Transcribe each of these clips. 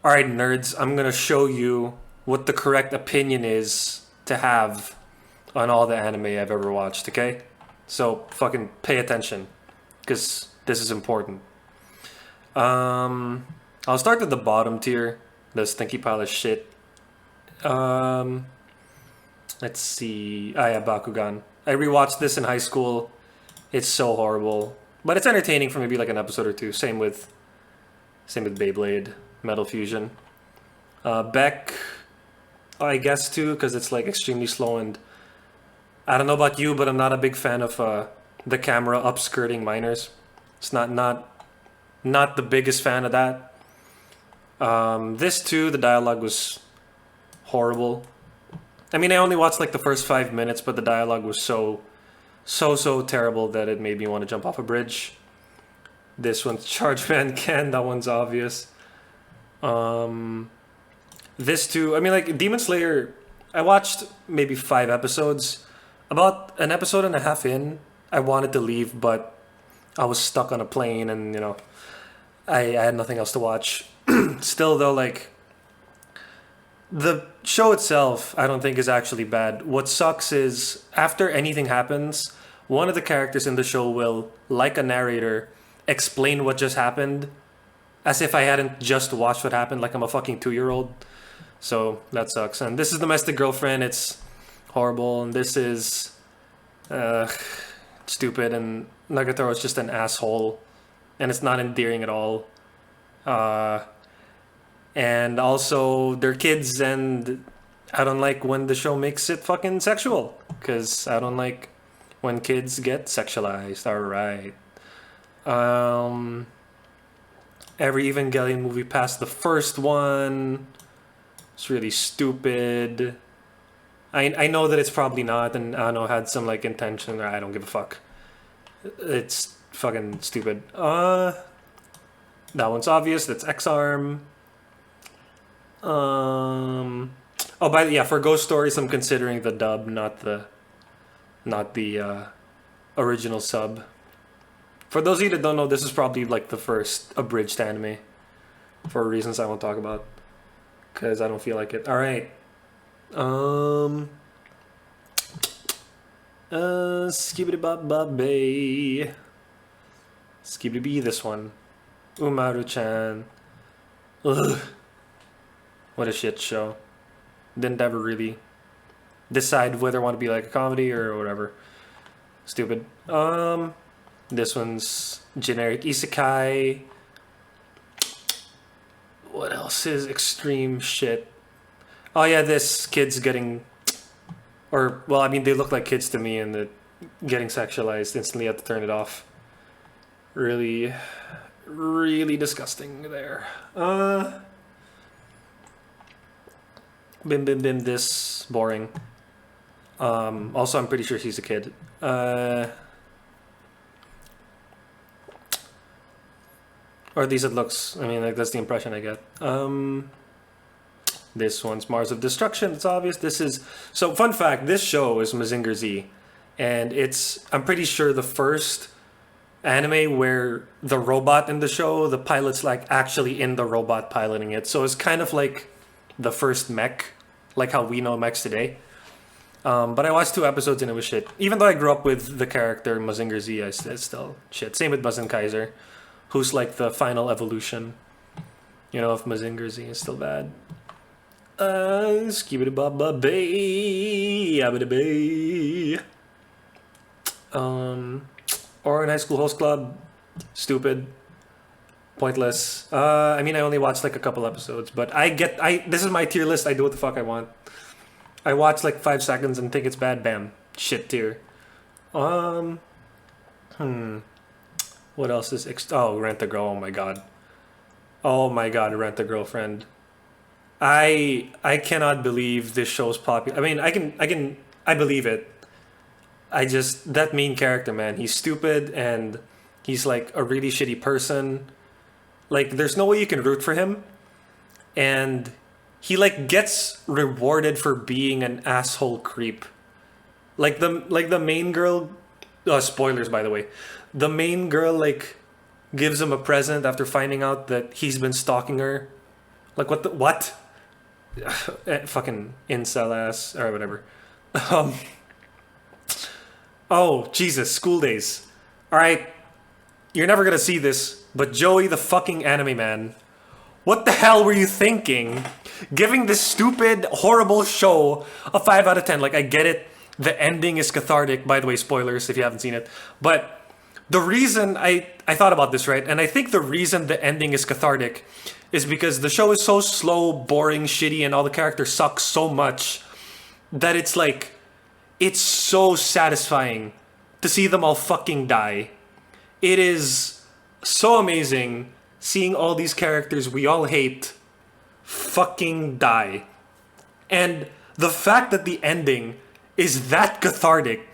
All right, nerds, I'm going to show you what the correct opinion is to have on all the anime I've ever watched, okay? So fucking pay attention because this is important. Um, I'll start at the bottom tier, the stinky pile of shit. Um, let's see. Ah, yeah, Bakugan. I rewatched this in high school. It's so horrible, but it's entertaining for maybe like an episode or two. Same with Beyblade, Metal Fusion. Beck, I guess too, because it's like extremely slow and I don't know about you, but I'm not a big fan of the camera upskirting minors. It's not the biggest fan of that. This too, the dialogue was horrible. I mean, I only watched like the first 5 minutes, but the dialogue was so terrible that it made me want to jump off a bridge. This one's Charge Man Ken. That one's obvious. Um, this too. I mean, like Demon Slayer. I watched maybe 5 episodes. About an episode and a half in, I wanted to leave, but I was stuck on a plane, and I had nothing else to watch. Still, though, like the show itself, I don't think is actually bad. What sucks is after anything happens, one of the characters in the show will, like a narrator, explain what just happened as if I hadn't just watched what happened, like I'm a fucking 2-year-old. So that sucks. And this is Domestic Girlfriend. It's horrible, and this is uh, stupid. And Nagatoro is just an asshole, and it's not endearing at all. Uh, and also, they're kids, and I don't like when the show makes it fucking sexual, because I don't like when kids get sexualized. All right. Um, every Evangelion movie past the first one. It's really stupid. I know that it's probably not, and I know had some like intention. Or I don't give a fuck. It's fucking stupid. That one's obvious. That's X Arm. Um, oh, by the yeah, for Ghost Stories, I'm considering the dub, not the original sub. For those of you that don't know, this is probably like the first abridged anime for reasons I won't talk about because I don't feel like it. All right. Um. Skibidi bop bop bay. Skibidi bee. This one. Umaru Chan. Ugh. What a shit show. Didn't ever really decide whether I want to be like a comedy or whatever. Stupid. This one's generic isekai. What else is extreme shit? Oh yeah, this kid's getting, or well, I mean, they look like kids to me, and the getting sexualized instantly had to turn it off. Really, really disgusting there. Bim bim bim. This boring. Also, I'm pretty sure he's a kid. Or at least it looks. I mean, like that's the impression I get. This one's Mars of Destruction. It's obvious. This is so. Fun fact: this show is Mazinger Z, and it's. I'm pretty sure the first anime where the robot in the show, the pilot's like actually in the robot piloting it. So it's kind of like the first mech, like how we know mechs today. But I watched 2 episodes and it was shit. Even though I grew up with the character Mazinger Z, it's still shit. Same with Buzz Kaiser, who's like the final evolution, of Mazinger Z is still bad. Skibidi baba bay, yabba bay. Or in High School Host Club, stupid, pointless. I mean, I only watched like a couple episodes, but this is my tier list. I do what the fuck I want. I watch like 5 seconds and think it's bad. Bam, shit tier. Um, what else is Rent a Girl? Oh my god, Rent a Girlfriend. I cannot believe this show's popular. I mean, I believe it. I just that main character, man. He's stupid and he's like a really shitty person. Like, there's no way you can root for him, and he like gets rewarded for being an asshole creep. Like the main girl. Spoilers, by the way. The main girl like gives him a present after finding out that he's been stalking her Like what? Fucking incel ass or whatever. Um, oh Jesus, school days. All right, you're never gonna see this, but Joey the fucking anime man. What the hell were you thinking? Giving this stupid, horrible show a 5 out of 10. Like, I get it. The ending is cathartic. By the way, spoilers if you haven't seen it. But the reason I thought about this, right? And I think the reason the ending is cathartic is because the show is so slow, boring, shitty, and all the characters suck so much that it's like, it's so satisfying to see them all fucking die. It is so amazing seeing all these characters we all hate fucking die. And the fact that the ending is that cathartic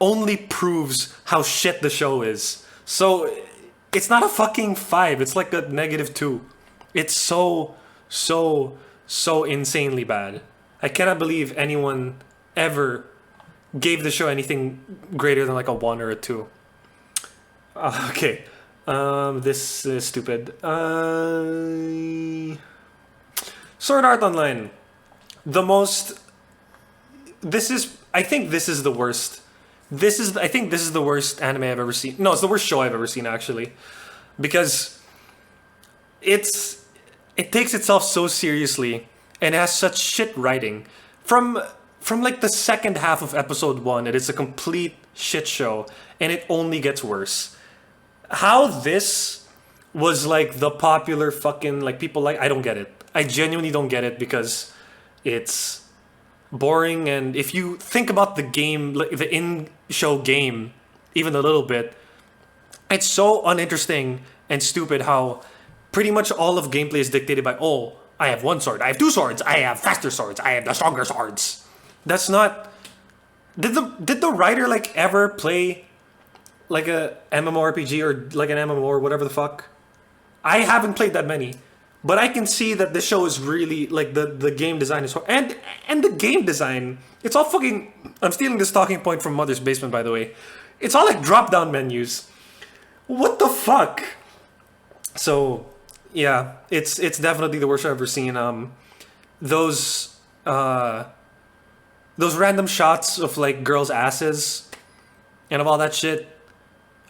only proves how shit the show is. So it's not a fucking 5, it's like a -2. It's so insanely bad. I cannot believe anyone ever gave the show anything greater than like a 1 or a 2. Okay. This is stupid. Sword Art Online. The most. This is. I think this is the worst. I think this is the worst anime I've ever seen. No, it's the worst show I've ever seen actually, because it takes itself so seriously and has such shit writing. From like the second half of episode 1, it is a complete shit show, and it only gets worse. How this was like the popular fucking like people like, I don't get it. I genuinely don't get it because it's boring, and if you think about the game, like the in-show game, even a little bit, it's so uninteresting and stupid how pretty much all of gameplay is dictated by, oh, I have one sword, I have two swords, I have faster swords, I have the stronger swords. That's not. Did the writer like ever play like a MMORPG or like an MMO or whatever the fuck? I haven't played that many, but I can see that this show is really like the game design is and the game design. It's all fucking. I'm stealing this talking point from Mother's Basement, by the way. It's all like drop down menus. What the fuck? So yeah, it's definitely the worst I've ever seen. Those those random shots of like girls' asses and of all that shit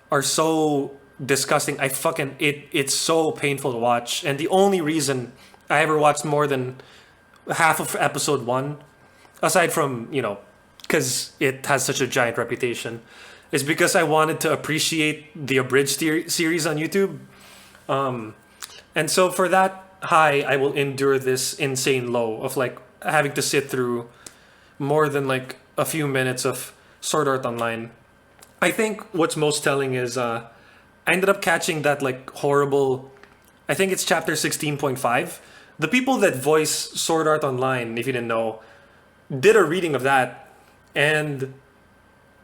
are so disgusting. I fucking it's so painful to watch. And the only reason I ever watched more than half of episode 1, aside from, you know, because it has such a giant reputation, is because I wanted to appreciate the abridged series on YouTube. And so for that high, I will endure this insane low of like having to sit through more than like a few minutes of Sword Art Online. I think what's most telling is I ended up catching that like horrible, I think it's chapter 16.5. The people that voice Sword Art Online, if you didn't know, did a reading of that, and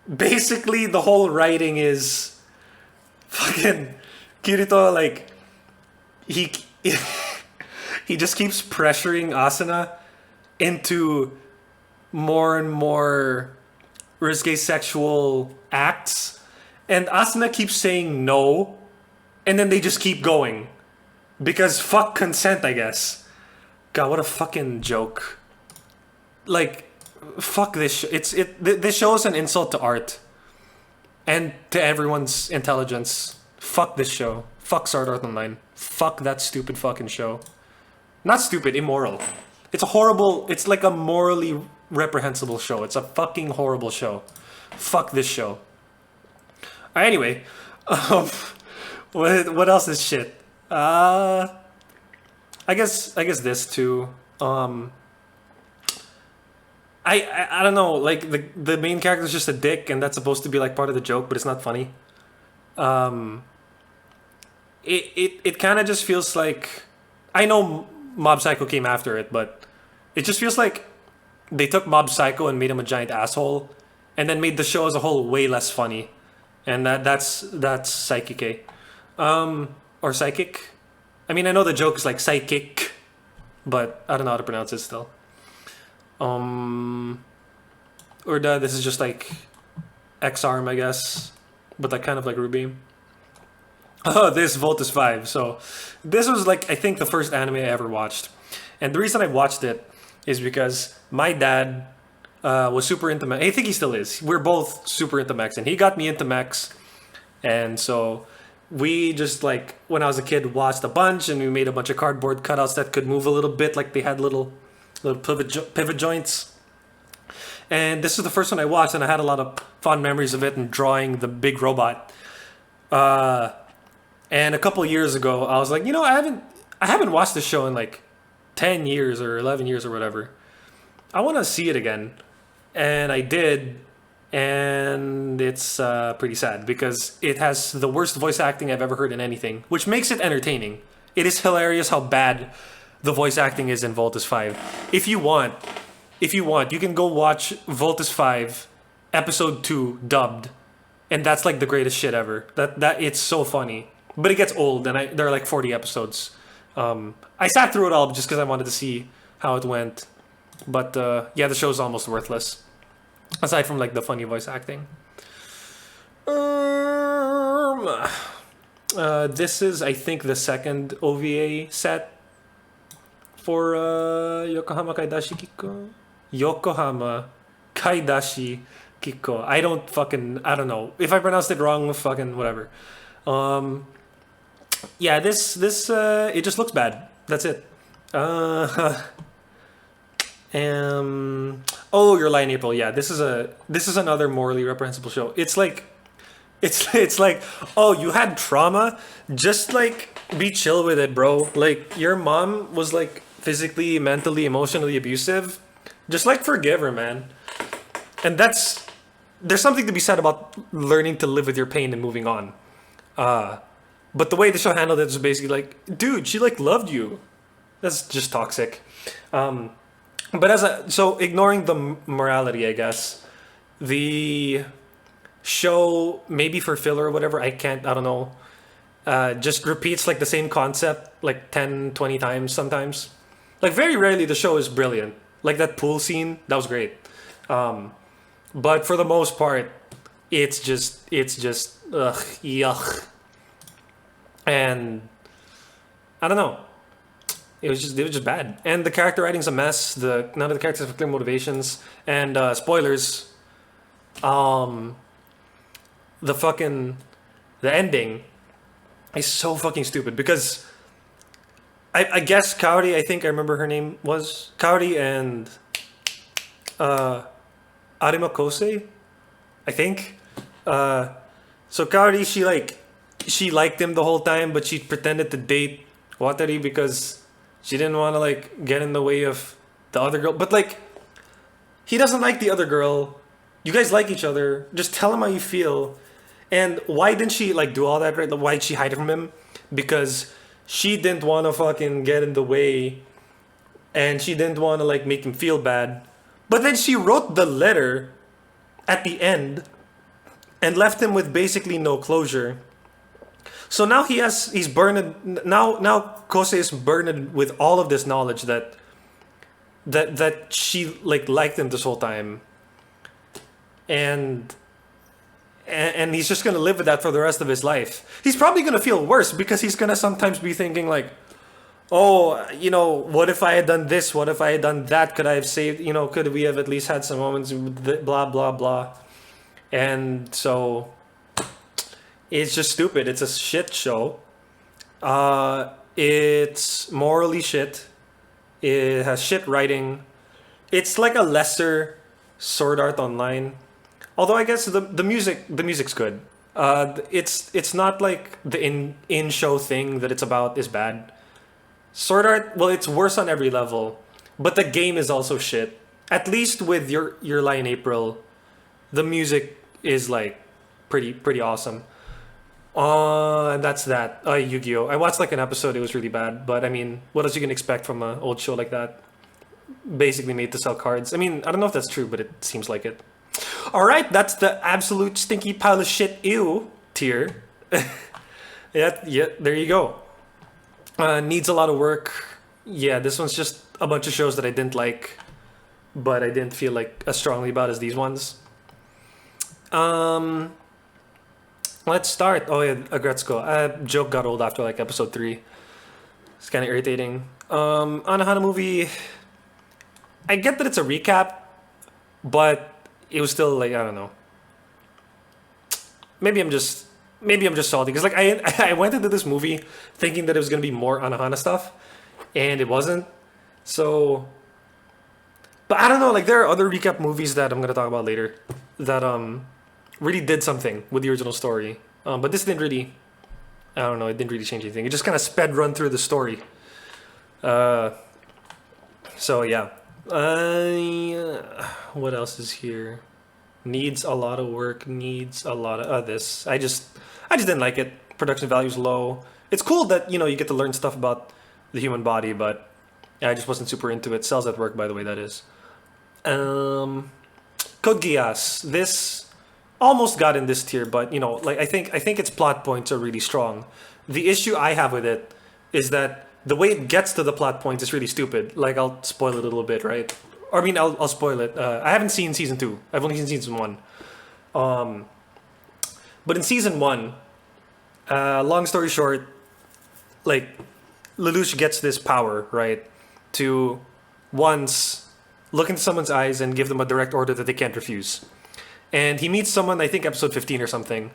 basically the whole writing is fucking Kirito, like he he just keeps pressuring Asuna into more and more risque sexual acts, and Asuna keeps saying no, and then they just keep going because fuck consent, I guess. God, what a fucking joke! Like, fuck this. This show is an insult to art and to everyone's intelligence. Fuck this show. Fuck Sword Art Online. Fuck that stupid fucking show. Not stupid, immoral. It's a horrible. It's like a morally reprehensible show. It's a fucking horrible show. Fuck this show. Anyway, what else is shit? I guess this too. I don't know. Like the main character is just a dick, and that's supposed to be like part of the joke, but it's not funny. It kind of just feels like, I know Mob Psycho came after it, but it just feels like they took Mob Psycho and made him a giant asshole, and then made the show as a whole way less funny, and that's Psychic, or Psychic. I mean, I know the joke is like psychic, but I don't know how to pronounce it still. Or this is just like X-Arm, I guess, but like kind of like Ruby. Oh, this Voltus 5. So this was like, I think, the first anime I ever watched. And the reason I watched it is because my dad was super into mech. I think he still is. We're both super into mechs, and he got me into mechs. And so we just like when I was a kid watched a bunch, and we made a bunch of cardboard cutouts that could move a little bit, like they had little pivot joints. And this is the first one I watched, and I had a lot of fond memories of it and drawing the big robot. Uh, and a couple years ago, I was like, I haven't watched this show in like 10 years or 11 years or whatever. I want to see it again, and I did, and it's pretty sad because it has the worst voice acting I've ever heard in anything, which makes it entertaining. It is hilarious how bad the voice acting is in Voltus 5. If you want, you can go watch Voltus 5 episode 2 dubbed, and that's like the greatest shit ever. That it's so funny. But it gets old, and there are like 40 episodes. I sat through it all just because I wanted to see how it went. But yeah, the show's almost worthless. Aside from like the funny voice acting. This is, I think, the second OVA set for Yokohama Kaidashi Kikko. Yokohama Kaidashi Kikko. I don't know. If I pronounced it wrong, fucking whatever. Yeah, this it just looks bad. That's it. Oh, Your Lie in April. Yeah, this is another morally reprehensible show. It's like, oh, you had trauma, just like be chill with it, bro. Like your mom was like physically, mentally, emotionally abusive. Just like forgive her, man. And there's something to be said about learning to live with your pain and moving on. But the way the show handled it was basically like, dude, she like loved you. That's just toxic. So ignoring the morality, I guess, the show, maybe for filler or whatever, I don't know, just repeats like the same concept like 10, 20 times sometimes. Like very rarely the show is brilliant. Like that pool scene, that was great. But for the most part, it's just ugh, yuck. And I don't know. It was just bad. And the character writing's a mess. None of the characters have clear motivations. And spoilers, the ending is so fucking stupid because I guess Kaori, I think I remember her name was Kaori, and Arima Kosei, I think. So Kaori, she liked him the whole time, but she pretended to date Watari because she didn't want to like get in the way of the other girl. But like, he doesn't like the other girl. You guys like each other. Just tell him how you feel. And why didn't she like do all that? Right? Why did she hide from him? Because she didn't want to fucking get in the way, and she didn't want to like make him feel bad. But then she wrote the letter at the end and left him with basically no closure. So now he's burned. Now Kosei is burned with all of this knowledge that she like liked him this whole time, and he's just gonna live with that for the rest of his life. He's probably gonna feel worse because he's gonna sometimes be thinking like, oh, what if I had done this? What if I had done that? Could I have saved? Could we have at least had some moments? Blah blah blah, and so. It's just stupid. It's a shit show. It's morally shit. It has shit writing. It's like a lesser Sword Art Online. Although I guess the music's good. It's not like the in show thing that it's about is bad. Sword Art, well, it's worse on every level, but the game is also shit. At least with your Lie in April, the music is like pretty awesome. And that's that. Yu-Gi-Oh! I watched like an episode. It was really bad, but I mean, what else you can expect from an old show like that? Basically made to sell cards. I mean, I don't know if that's true, but it seems like it. All right, that's the absolute stinky pile of shit ew tier. Yeah, there you go. Needs a lot of work. Yeah, this one's just a bunch of shows that I didn't like, but I didn't feel like as strongly about as these ones. Let's start. Oh yeah, Agretzko. Joke got old after like episode 3. It's kind of irritating. Anohana movie. I get that it's a recap, but it was still like I don't know. Maybe I'm just salty because like I went into this movie thinking that it was gonna be more Anohana stuff, and it wasn't. So, but I don't know. Like there are other recap movies that I'm gonna talk about later that really did something with the original story. But this didn't really. I don't know. It didn't really change anything. It just kind of sped run through the story. Uh, so yeah. What else is here? Needs a lot of work. Needs a lot of this. I just didn't like it. Production value is low. It's cool that you get to learn stuff about the human body, but I just wasn't super into it. Cells at Work, by the way, that is. Um, Code Geass. This almost got in this tier, but like I think its plot points are really strong. The issue I have with it is that the way it gets to the plot points is really stupid. Like I'll spoil it a little bit, right? Or I mean, I'll spoil it. I haven't seen season two. I've only seen season one. Um, but in season one, long story short, like Lelouch gets this power, right, to once look into someone's eyes and give them a direct order that they can't refuse. And he meets someone, I think episode 15 or something,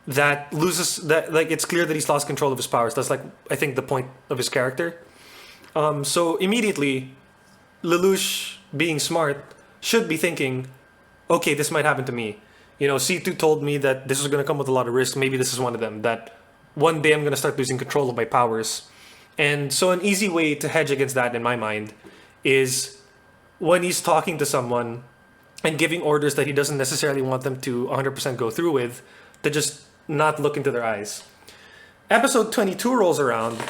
that loses that like it's clear that he's lost control of his powers. That's like I think the point of his character. So immediately, Lelouch, being smart, should be thinking, okay, this might happen to me. C2 told me that this was going to come with a lot of risk. Maybe this is one of them. That one day I'm going to start losing control of my powers. And so an easy way to hedge against that, in my mind, is when he's talking to someone and giving orders that he doesn't necessarily want them to 100% go through with, to just not look into their eyes. Episode 22 rolls around,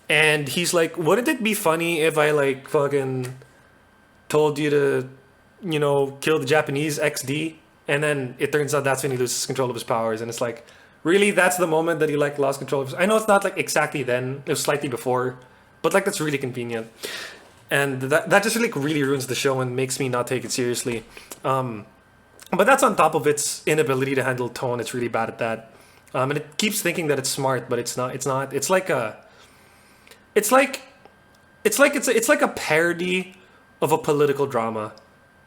and he's like, wouldn't it be funny if I, like, fucking told you to, kill the Japanese XD? And then it turns out that's when he loses control of his powers, and it's like, really? That's the moment that he, like, lost control of his... I know it's not, like, exactly then. It was slightly before. But, like, that's really convenient. And that just like really ruins the show and makes me not take it seriously. But that's on top of its inability to handle tone. It's really bad at that. And it keeps thinking that it's smart, but it's not. It's not. It's like a. It's like a parody of a political drama,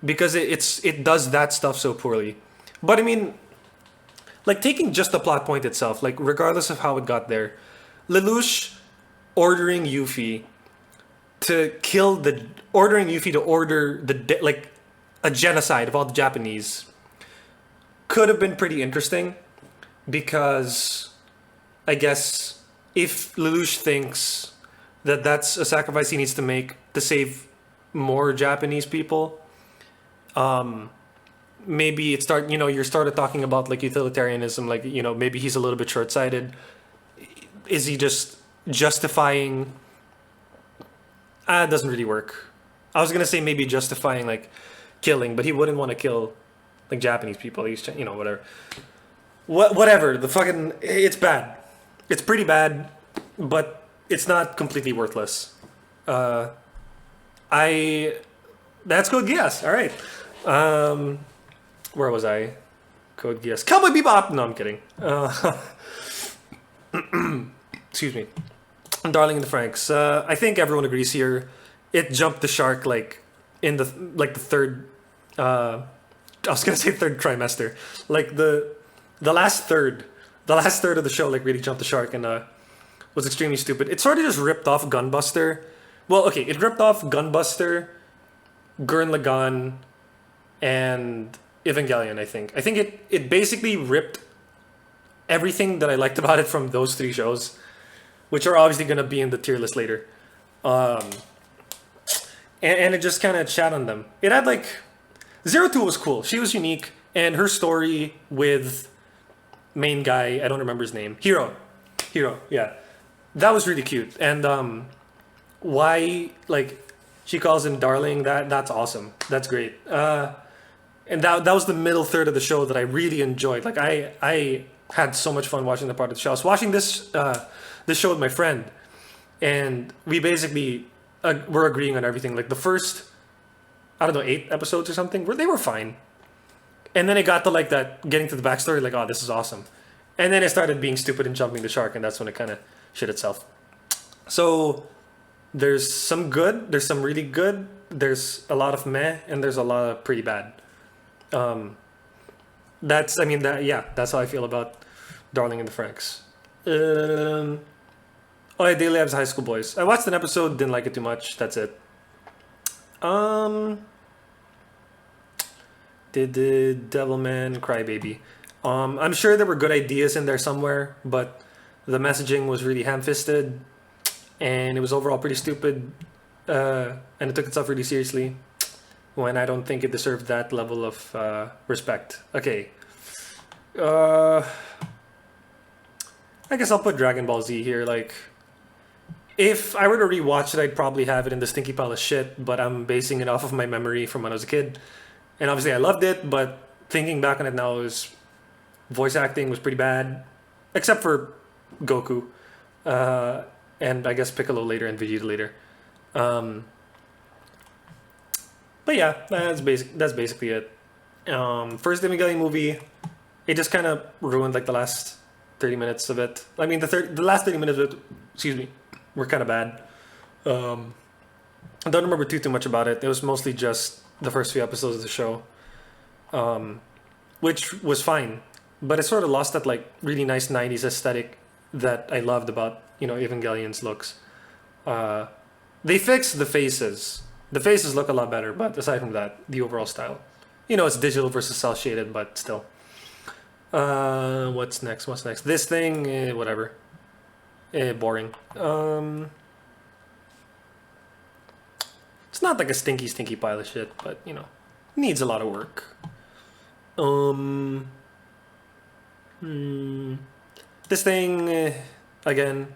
because it does that stuff so poorly. But I mean, like taking just the plot point itself, like regardless of how it got there, Lelouch ordering Yuffie to order like a genocide of all the Japanese could have been pretty interesting, because I guess if Lelouch thinks that that's a sacrifice he needs to make to save more Japanese people, maybe you started talking about like utilitarianism, like maybe he's a little bit short-sighted. Is he just justifying? It doesn't really work. I was gonna say maybe justifying like killing, but he wouldn't want to kill like Japanese people. He's whatever. Whatever. The fucking it's bad. It's pretty bad, but it's not completely worthless. I That's Code Geass. All right. Where was I? Code Geass. Cowboy Bebop. No, I'm kidding. Excuse me. Darling in the Franxx. I think everyone agrees here. It jumped the shark like in the third. I was gonna say third trimester. Like the last third. The last third of the show like really jumped the shark and was extremely stupid. It sort of just ripped off Gunbuster. Well, okay, it ripped off Gunbuster, Gurren Lagann, and Evangelion. I think it basically ripped everything that I liked about it from those three shows, which are obviously going to be in the tier list later. And it just kind of shat on them. It had like... Zero Two was cool. She was unique. And her story with main guy, I don't remember his name. Hiro, yeah. That was really cute. And why, like, she calls him darling, that's awesome. That's great. And that was the middle third of the show that I really enjoyed. Like, I had so much fun watching the part of the show. I was watching this show with my friend, and we basically were agreeing on everything. Like the first, I don't know, 8 episodes or something, where they were fine, and then it got to like that, getting to the backstory, like, oh, this is awesome, and then it started being stupid and jumping the shark, and that's when it kind of shit itself. So There's some good, there's some really good, there's a lot of meh, and there's a lot of pretty bad. Um, that's, I mean, that yeah, that's how I feel about Darling in the Franxx. Um, oh, yeah, Daily Lives of High School Boys. I watched an episode, didn't like it too much. That's it. Um, did the Devilman Crybaby? I'm sure there were good ideas in there somewhere, but the messaging was really ham-fisted, and it was overall pretty stupid. And it took itself really seriously when I don't think it deserved that level of respect. Okay. Uh, I guess I'll put Dragon Ball Z here. Like, if I were to rewatch it, I'd probably have it in the stinky pile of shit, but I'm basing it off of my memory from when I was a kid. And obviously, I loved it, but thinking back on it now, voice acting was pretty bad, except for Goku, uh, and I guess Piccolo later and Vegeta later. Um, but yeah, that's basic. That's basically it. First Evangelion movie, it just kind of ruined like the last 30 minutes of it. I mean, the last 30 minutes of it, excuse me, were kind of bad. Um, I don't remember too much about it. It was mostly just the first few episodes of the show, um, which was fine, but it sort of lost that like really nice '90s aesthetic that I loved about Evangelion's looks. Uh, they fixed the faces. The faces look a lot better, but aside from that, the overall style, it's digital versus cel shaded, but still. What's next? What's next? This thing, whatever. Boring. It's not like a stinky pile of shit, but needs a lot of work. Um, hmm, this thing, again,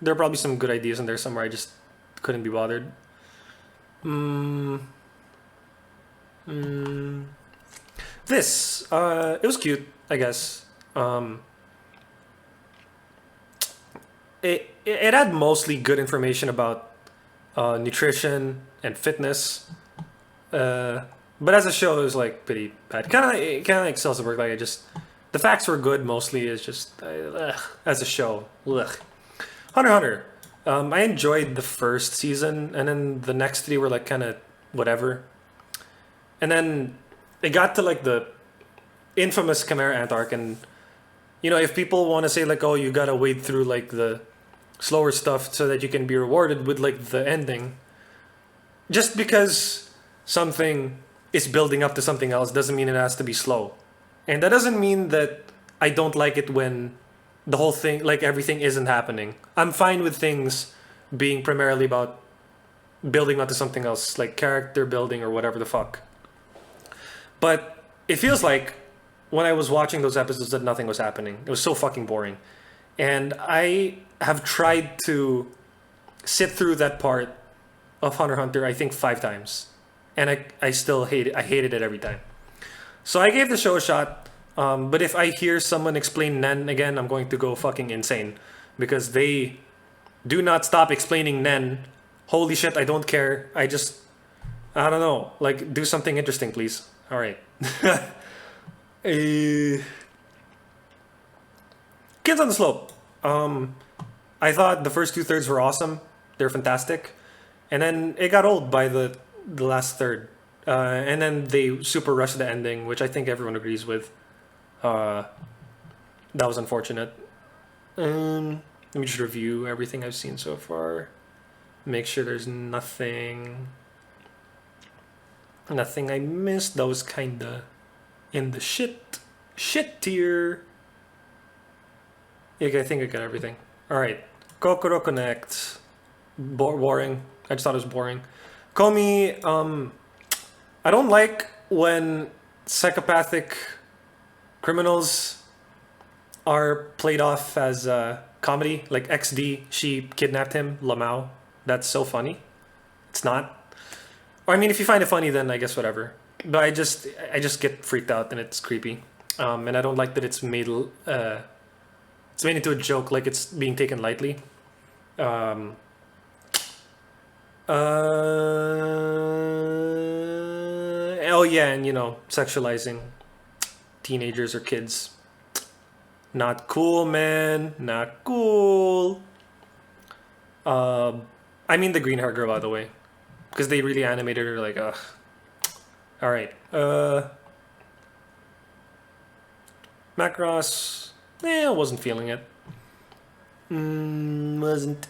there are probably some good ideas in there somewhere. I just couldn't be bothered. Mm, mm, this, it was cute, I guess. It had mostly good information about nutrition and fitness. But as a show, it was like pretty bad. Kind of like Cells at Work. Like the facts were good mostly. It's just as a show. Ugh. Hunter x Hunter. I enjoyed the first season, and then the next three were like kind of whatever. And then it got to like the infamous Chimera Ant arc, and if people want to say like, oh, you gotta wade through like the slower stuff so that you can be rewarded with like the ending, just because something is building up to something else doesn't mean it has to be slow. And that doesn't mean that I don't like it when the whole thing, like everything isn't happening. I'm fine with things being primarily about building up to something else, like character building or whatever the fuck. But it feels like when I was watching those episodes that nothing was happening. It was so fucking boring. And I have tried to sit through that part of Hunter x Hunter, I think 5 times. And I still hate it. I hated it every time. So I gave the show a shot. But if I hear someone explain Nen again, I'm going to go fucking insane. Because they do not stop explaining Nen. Holy shit, I don't care. I don't know. Like, do something interesting, please. Alright. Kids on the Slope. I thought the first 2/3 were awesome. They're fantastic. And then it got old by the last third. And then they super rushed the ending, which I think everyone agrees with. That was unfortunate. Let me just review everything I've seen so far. Make sure there's nothing I missed. That was kinda in the shit tier. Yeah, I think I got everything. Alright. Kokoro Connect. Boring. I just thought it was boring. Komi, I don't like when psychopathic criminals are played off as comedy. Like XD, she kidnapped him, Lamau. That's so funny. It's not. Or I mean, if you find it funny, then I guess whatever. But I just get freaked out and it's creepy. And I don't like that it's made into a joke, like it's being taken lightly. Um, oh yeah, and sexualizing teenagers or kids. Not cool, man. Not cool. I I mean the green hair girl, by the way, because they really animated her like, ugh. All right. Macross. I wasn't feeling it. Wasn't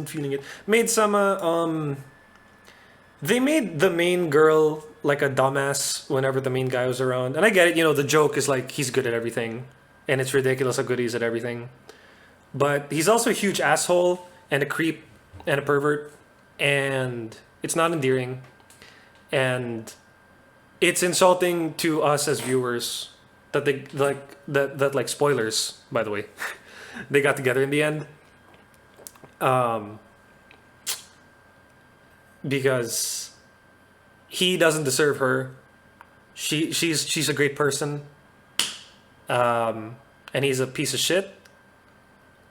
feeling it. Maid Sama. They made the main girl like a dumbass whenever the main guy was around, and I get it. You know, the joke is like he's good at everything, and it's ridiculous how good he's at everything. But he's also a huge asshole and a creep and a pervert, and it's not endearing, and it's insulting to us as viewers that they like spoilers, by the way. They got together in the end. Because he doesn't deserve her. She's a great person. And he's a piece of shit.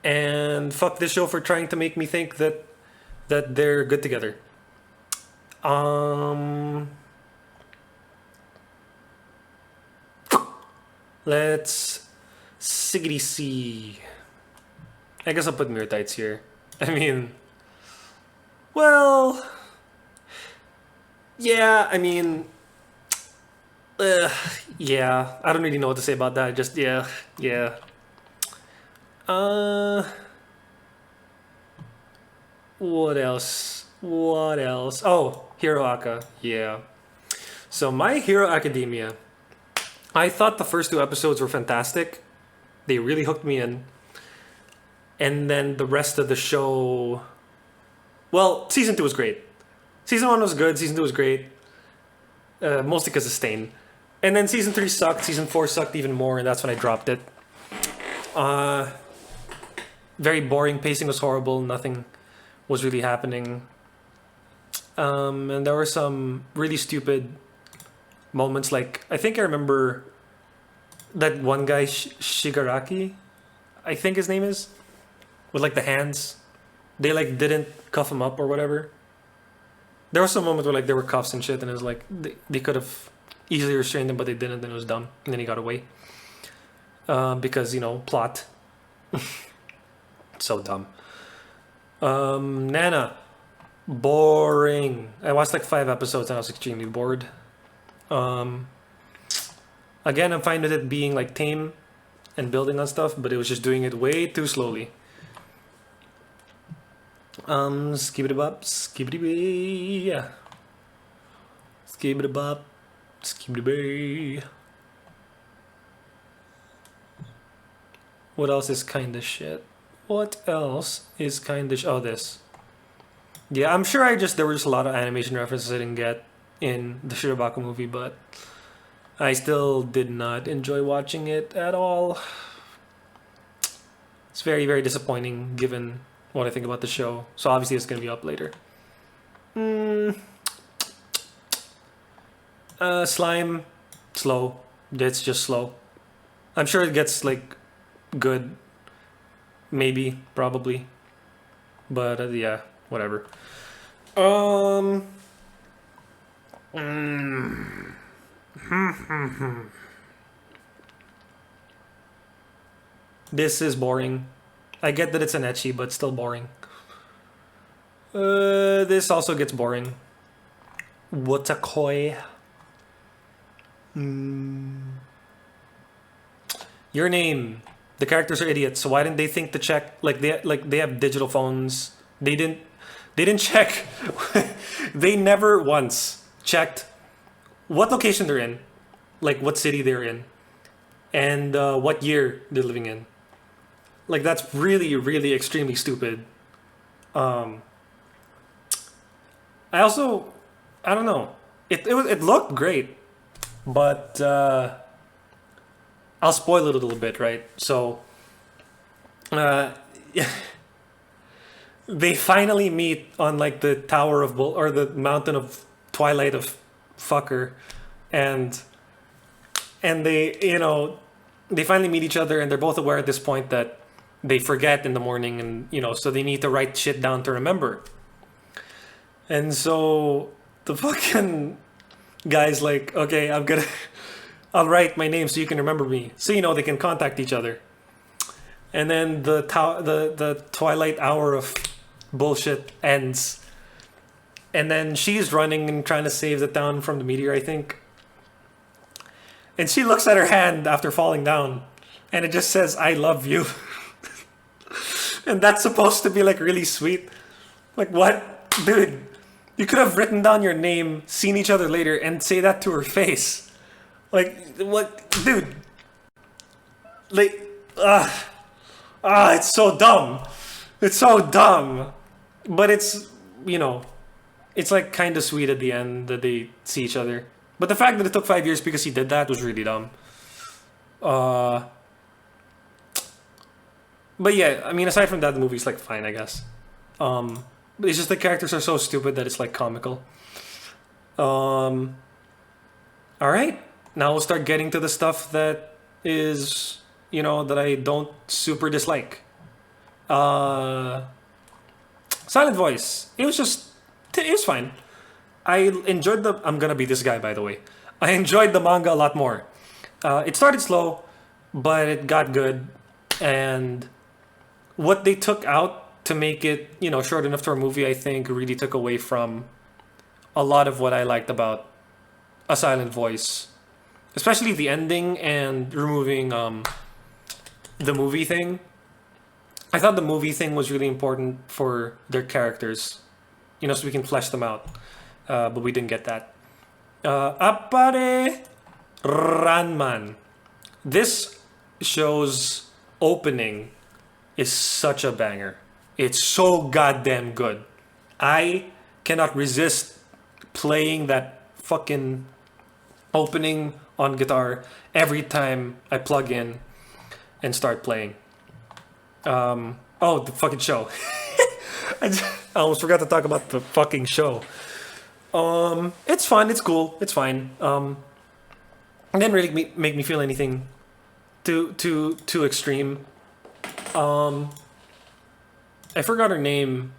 And fuck this show for trying to make me think that they're good together. Let's siggity see. I guess I'll put Mirror Tights here. I mean, well, yeah, I mean, yeah, I don't really know what to say about that. Just, yeah. What else? Oh, Hero Aka, yeah. So, My Hero Academia. I thought the first 2 episodes were fantastic. They really hooked me in. And then the rest of the show... Well, Season 2 was great. Season 1 was good, Season 2 was great. Mostly because of Stain. And then Season 3 sucked, Season 4 sucked even more, and that's when I dropped it. Very boring, pacing was horrible, nothing was really happening. And there were some really stupid moments, like, I think I remember that one guy, Shigaraki, I think his name is, with like the hands. They like didn't cuff him up or whatever. There was some moment where like there were cuffs and shit, and it was like they could have easily restrained him, but they didn't, and it was dumb. And then he got away. Because, you know, plot. So dumb. Nana. Boring. I watched like 5 episodes and I was extremely bored. Again, I'm fine with it being like tame and building on stuff, but it was just doing it way too slowly. Skibidi-bop, skibidi-bee, yeah. Skibidi-bop, skibidi-bee. What else is kinda shit? What else is kinda oh, this. Yeah, I'm sure there were just a lot of animation references I didn't get in the Shirobako movie, but I still did not enjoy watching it at all. It's very, very disappointing given what I think about the show. So obviously it's going to be up later. Slime, slow. It's just slow. I'm sure it gets like good. Maybe, probably. But yeah, whatever. This is boring. I get that it's an ecchi, but still boring. This also gets boring. Wotakoi. Your name. The characters are idiots, so why didn't they think to check? Like they have digital phones. They didn't check. They never once checked what location they're in, like what city they're in, and what year they're living in. Like that's really, really extremely stupid. I don't know. It looked great, but I'll spoil it a little bit, right? So, they finally meet on like the Tower of or the Mountain of Twilight of Fucker, and they, you know, they finally meet each other, and they're both aware at this point that they forget in the morning, and you know, so they need to write shit down to remember. And so the fucking guy's like, okay, I'll write my name so you can remember me, so you know they can contact each other. And then the Twilight hour of bullshit ends, And then she's running and trying to save the town from the meteor, I think. And she looks at her hand after falling down, and it just says, "I love you." And that's supposed to be like really sweet. Like, what? Dude, you could have written down your name, seen each other later, and say that to her face. Like, what? Dude. Like, it's so dumb. It's so dumb. But it's, you know, it's like kind of sweet at the end that they see each other. But the fact that it took 5 years because he did that was really dumb. Uh, but yeah, I mean, aside from that, the movie's like fine, I guess. But it's just the characters are so stupid that it's like comical. Um, all right, now we'll start getting to the stuff that is, that I don't super dislike. Uh, Silent Voice. It was fine. I enjoyed the. I'm gonna be this guy, by the way. I enjoyed the manga a lot more. It started slow, but it got good, and what they took out to make it, short enough for a movie, I think really took away from a lot of what I liked about A Silent Voice, especially the ending and removing the movie thing. I thought the movie thing was really important for their characters, so we can flesh them out. But we didn't get that. Appare Ranman. This show's opening is such a banger. It's so goddamn good. I cannot resist playing that fucking opening on guitar every time I plug in and start playing. The fucking show. I almost forgot to talk about the fucking show. It's fun. It's cool. It's fine. It didn't really make me feel anything too extreme. I forgot her name,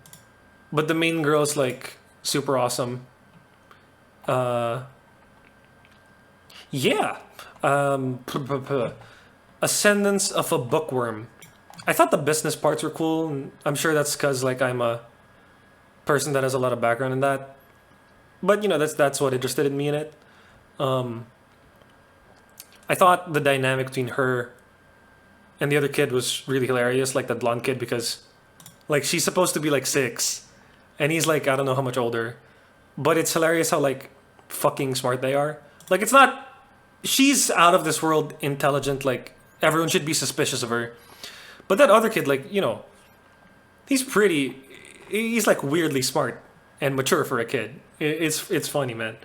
but the main girl's like super awesome. Uh, yeah. Ascendance of a Bookworm. I thought the business parts were cool. And I'm sure that's because like I'm a person that has a lot of background in that. But that's what interested in me in it. Um, I thought the dynamic between her and the other kid was really hilarious, like the blonde kid, because like she's supposed to be like 6, and he's like I don't know how much older, but it's hilarious how like fucking smart they are. Like it's not she's out of this world intelligent. Like everyone should be suspicious of her, but that other kid, like he's pretty. He's like weirdly smart and mature for a kid. It's funny, man.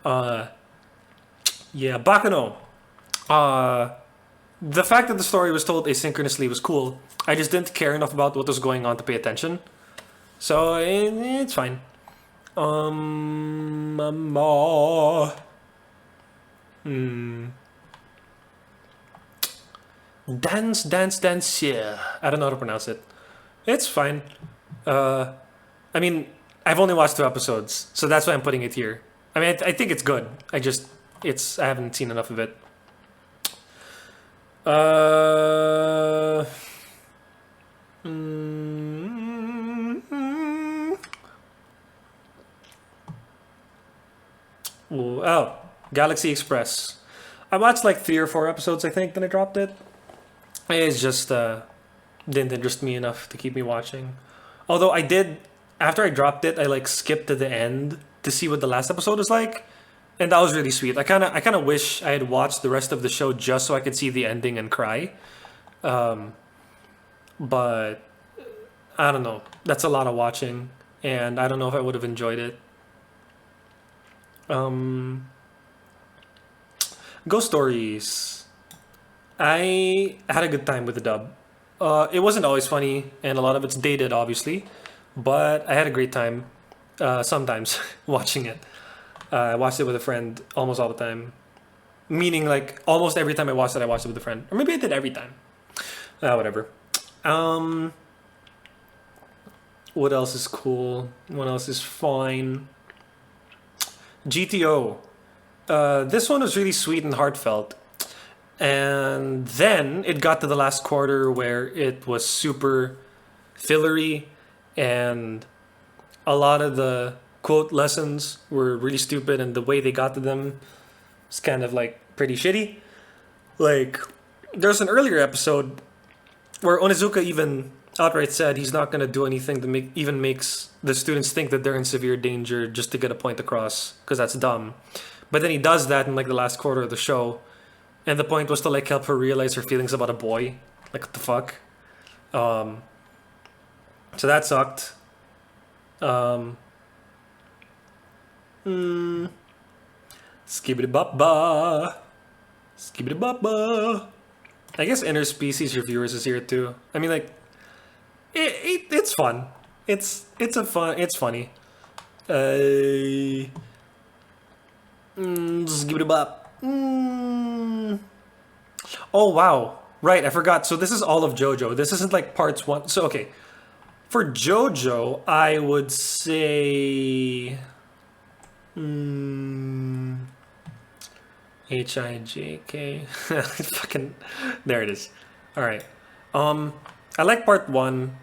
Uh, yeah, Bakano. Uh, the fact that the story was told asynchronously was cool. I just didn't care enough about what was going on to pay attention. So it's fine. Hmm. Dance, dance, dance. Yeah, I don't know how to pronounce it. It's fine. Uh, I mean, I've only watched 2 episodes, so that's why I'm putting it here. I mean, I think it's good. I haven't seen enough of it. Uh, mm, oh, Galaxy Express. I watched like 3 or 4 episodes, I think, then I dropped it. It's just didn't interest me enough to keep me watching. Although I did, after I dropped it, I like skipped to the end to see what the last episode was like, and that was really sweet. I kind of wish I had watched the rest of the show just so I could see the ending and cry. Um, but I don't know. That's a lot of watching, and I don't know if I would have enjoyed it. Um, Ghost Stories. I had a good time with the dub. It wasn't always funny, and a lot of it's dated, obviously, but I had a great time. Sometimes watching it. I watched it with a friend almost all the time. Meaning, like almost every time I watched it with a friend, or maybe I did every time. Whatever. Um, what else is cool? What else is fine? GTO. This one was really sweet and heartfelt. And then it got to the last quarter where it was super fillery and a lot of the quote lessons were really stupid, and the way they got to them is kind of like pretty shitty. Like, there's an earlier episode where Onizuka even outright said he's not gonna do anything that makes the students think that they're in severe danger just to get a point across, because that's dumb. But then he does that in like the last quarter of the show, and the point was to like help her realize her feelings about a boy. Like, what the fuck? So that sucked. Skibbity bop Skibbity bop. I guess interspecies reviewers is here too. I mean, like, it's fun. It's funny. Skibbity bop. Oh wow, right, I forgot. So this is all of JoJo. This isn't like parts one. So okay, for JoJo, I would say. HIJK. Fucking. There it is. Alright. I like part 1.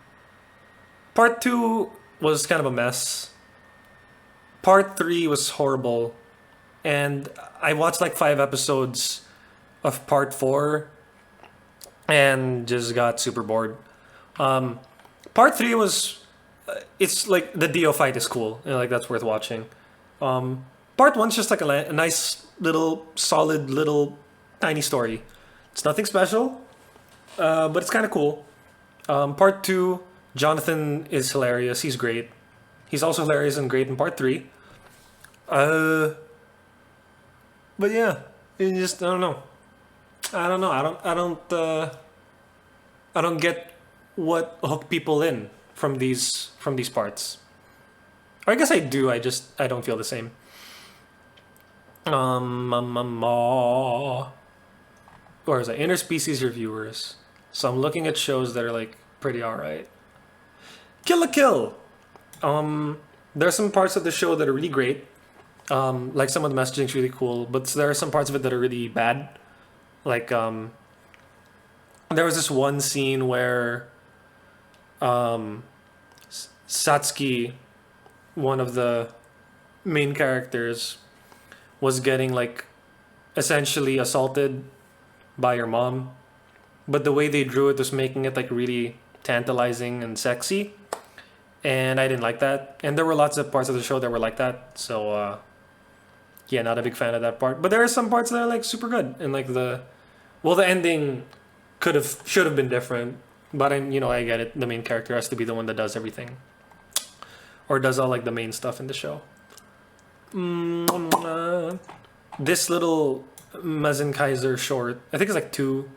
Part 2 was kind of a mess. Part 3 was horrible. And I watched like 5 episodes of part 4 and just got super bored. Part 3 was. It's like the Dio fight is cool. And like that's worth watching. Part 1's just like a nice little solid little tiny story. It's nothing special, but it's kind of cool. Part 2, Jonathan is hilarious. He's great. He's also hilarious and great in part 3. But yeah, it just I don't know. I don't get what hooked people in from these parts. Or I guess I do. I don't feel the same. Or is it interspecies reviewers? So I'm looking at shows that are like pretty alright. Kill la Kill. There's some parts of the show that are really great. Like some of the messaging is really cool, but there are some parts of it that are really bad. Like there was this one scene where Satsuki, one of the main characters, was getting like essentially assaulted by your mom, but the way they drew it was making it like really tantalizing and sexy, and I didn't like that. And there were lots of parts of the show that were like that, so yeah, not a big fan of that part. But there are some parts that are like super good, and like the ending should have been different, but I get it. The main character has to be the one that does everything, or does all like the main stuff in the show. This little Mazen Kaiser short, I think it's like 2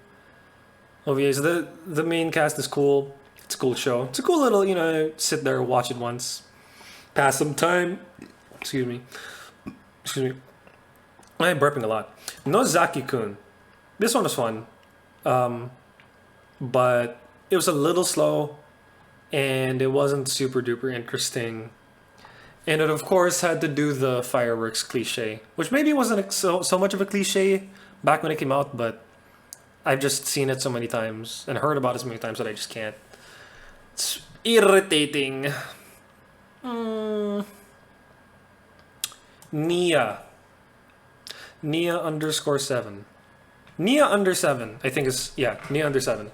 OVAs. The main cast is cool. It's a cool show. It's a cool little, sit there, watch it once, pass some time. Excuse me. I'm burping a lot. Nozaki-kun. This one was fun, but it was a little slow, and it wasn't super duper interesting. And it, of course, had to do the fireworks cliche, which maybe wasn't so much of a cliche back when it came out, but I've just seen it so many times and heard about it so many times that I just can't. It's irritating. Nia _7. Nia under 7, I think is, yeah, Nia under 7.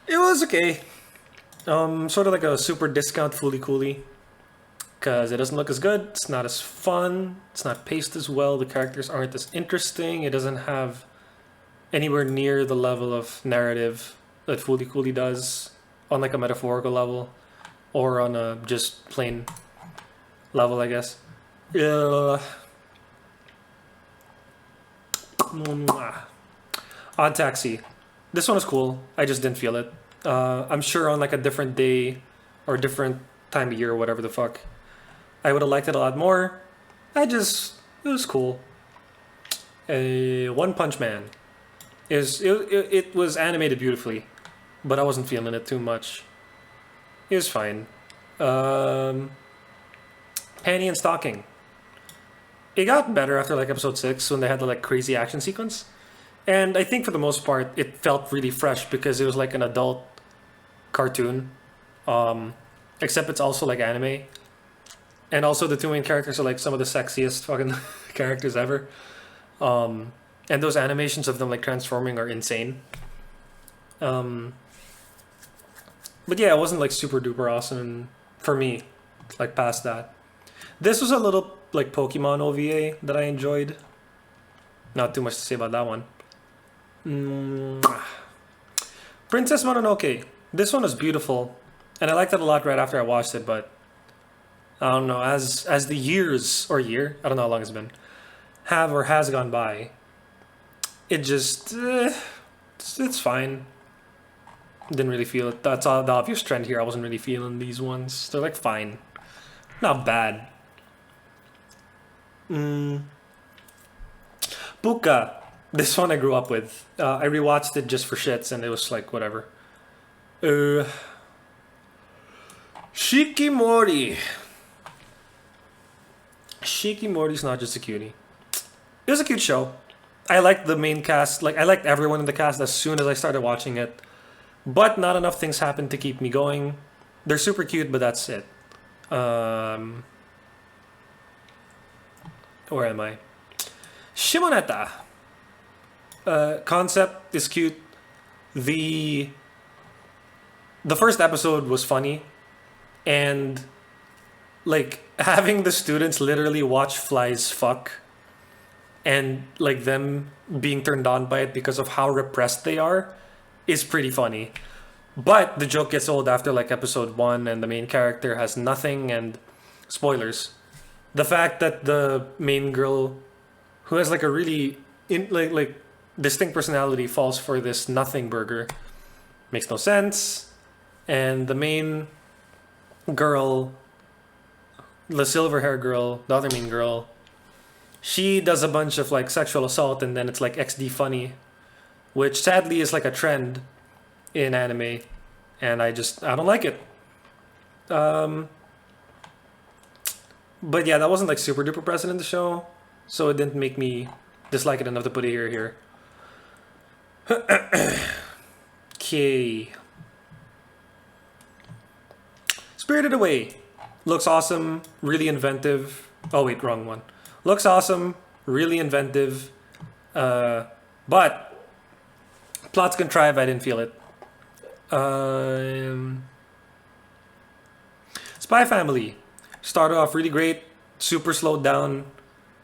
It was okay. Sort of like a super discount Fooly Cooly. Because it doesn't look as good, it's not as fun, it's not paced as well, the characters aren't as interesting, it doesn't have anywhere near the level of narrative that Fooly Cooly does on like a metaphorical level, or on a just plain level, I guess. Odd Taxi. This one is cool, I just didn't feel it. I'm sure on like a different day or different time of year or whatever the fuck, I would have liked it a lot more. It was cool. One Punch Man. It was animated beautifully, but I wasn't feeling it too much. It was fine. Panty and Stocking. It got better after like episode 6 when they had the like crazy action sequence. And I think for the most part it felt really fresh because it was like an adult cartoon. Except it's also like anime. And also the two main characters are like some of the sexiest fucking characters ever. And those animations of them like transforming are insane. Um, but yeah, it wasn't like super duper awesome for me. Like past that, this was a little like Pokemon OVA that I enjoyed. Not too much to say about that one. Mm. Princess Mononoke. This one was beautiful, and I liked it a lot right after I watched it. But I don't know, as the years or year, I don't know how long it's been, have or has gone by, it just it's fine. Didn't really feel it. That's all the obvious trend here. I wasn't really feeling these ones. They're like fine, not bad. Mm. Puka. This one I grew up with. I rewatched it just for shits, and it was like whatever. Uh, Shikimori. Shikimori's not just a cutie. It was a cute show. I liked the main cast. Like I liked everyone in the cast as soon as I started watching it. But not enough things happened to keep me going. They're super cute, but that's it. Um, where am I? Shimoneta. Concept is cute. The the first episode was funny, and like having the students literally watch flies fuck, and like them being turned on by it because of how repressed they are is pretty funny. But the joke gets old after like episode one, and the main character has nothing. And spoilers, the fact that the main girl, who has like a really like distinct personality, falls for this nothing burger makes no sense. And the main girl, the silver hair girl, the other main girl, she does a bunch of like sexual assault, and then it's like XD funny, which sadly is like a trend in anime, and I don't like it. Um, but yeah, that wasn't like super duper present in the show, so it didn't make me dislike it enough to put it here. Okay. Spirited Away looks awesome, really inventive. Oh wait, wrong one. Looks awesome, really inventive, but plot's contrived. I didn't feel it. Um, Spy Family started off really great, super slowed down.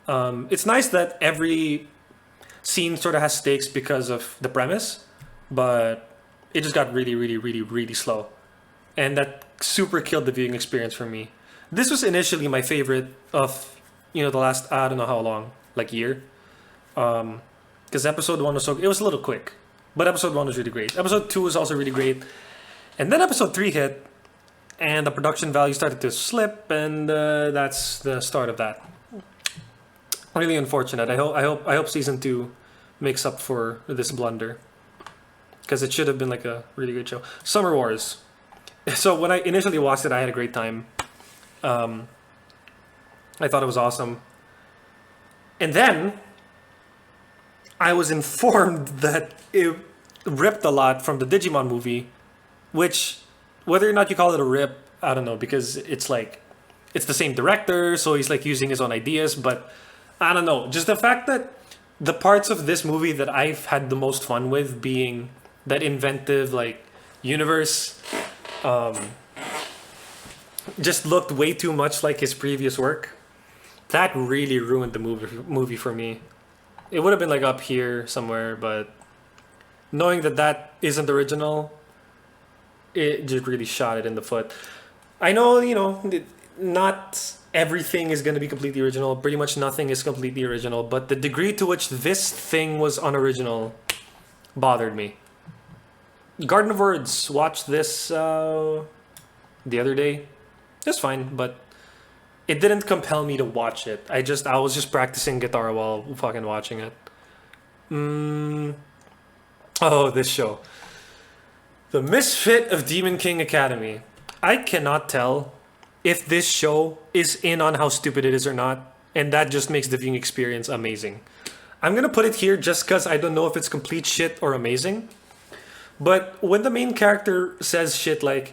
It's nice that every scene sort of has stakes because of the premise, but it just got really, really, really, really slow, and that super killed the viewing experience for me. This was initially my favorite of the last I don't know how long, like year, because episode one was it was a little quick, but episode one was really great. Episode two was also really great, and then episode three hit, and the production value started to slip, and that's the start of that. Really unfortunate. I hope season two makes up for this blunder, because it should have been like a really good show. Summer Wars. So when I initially watched it, I had a great time. Um, I thought it was awesome, and then I was informed that it ripped a lot from the Digimon movie, which, whether or not you call it a rip, I don't know, because it's like it's the same director, so he's like using his own ideas. But I don't know, just the fact that the parts of this movie that I've had the most fun with being that inventive like universe, um, just looked way too much like his previous work. That really ruined the movie for me. It would have been like up here somewhere, but knowing that that isn't original, it just really shot it in the foot. I know, not everything is going to be completely original. Pretty much nothing is completely original, but the degree to which this thing was unoriginal bothered me. Garden of Words, watched this the other day. It's fine, but it didn't compel me to watch it. I was just practicing guitar while fucking watching it. Mm. Oh, this show. The Misfit of Demon King Academy. I cannot tell if this show is in on how stupid it is or not, and that just makes the viewing experience amazing. I'm gonna put it here just because I don't know if it's complete shit or amazing. But when the main character says shit like,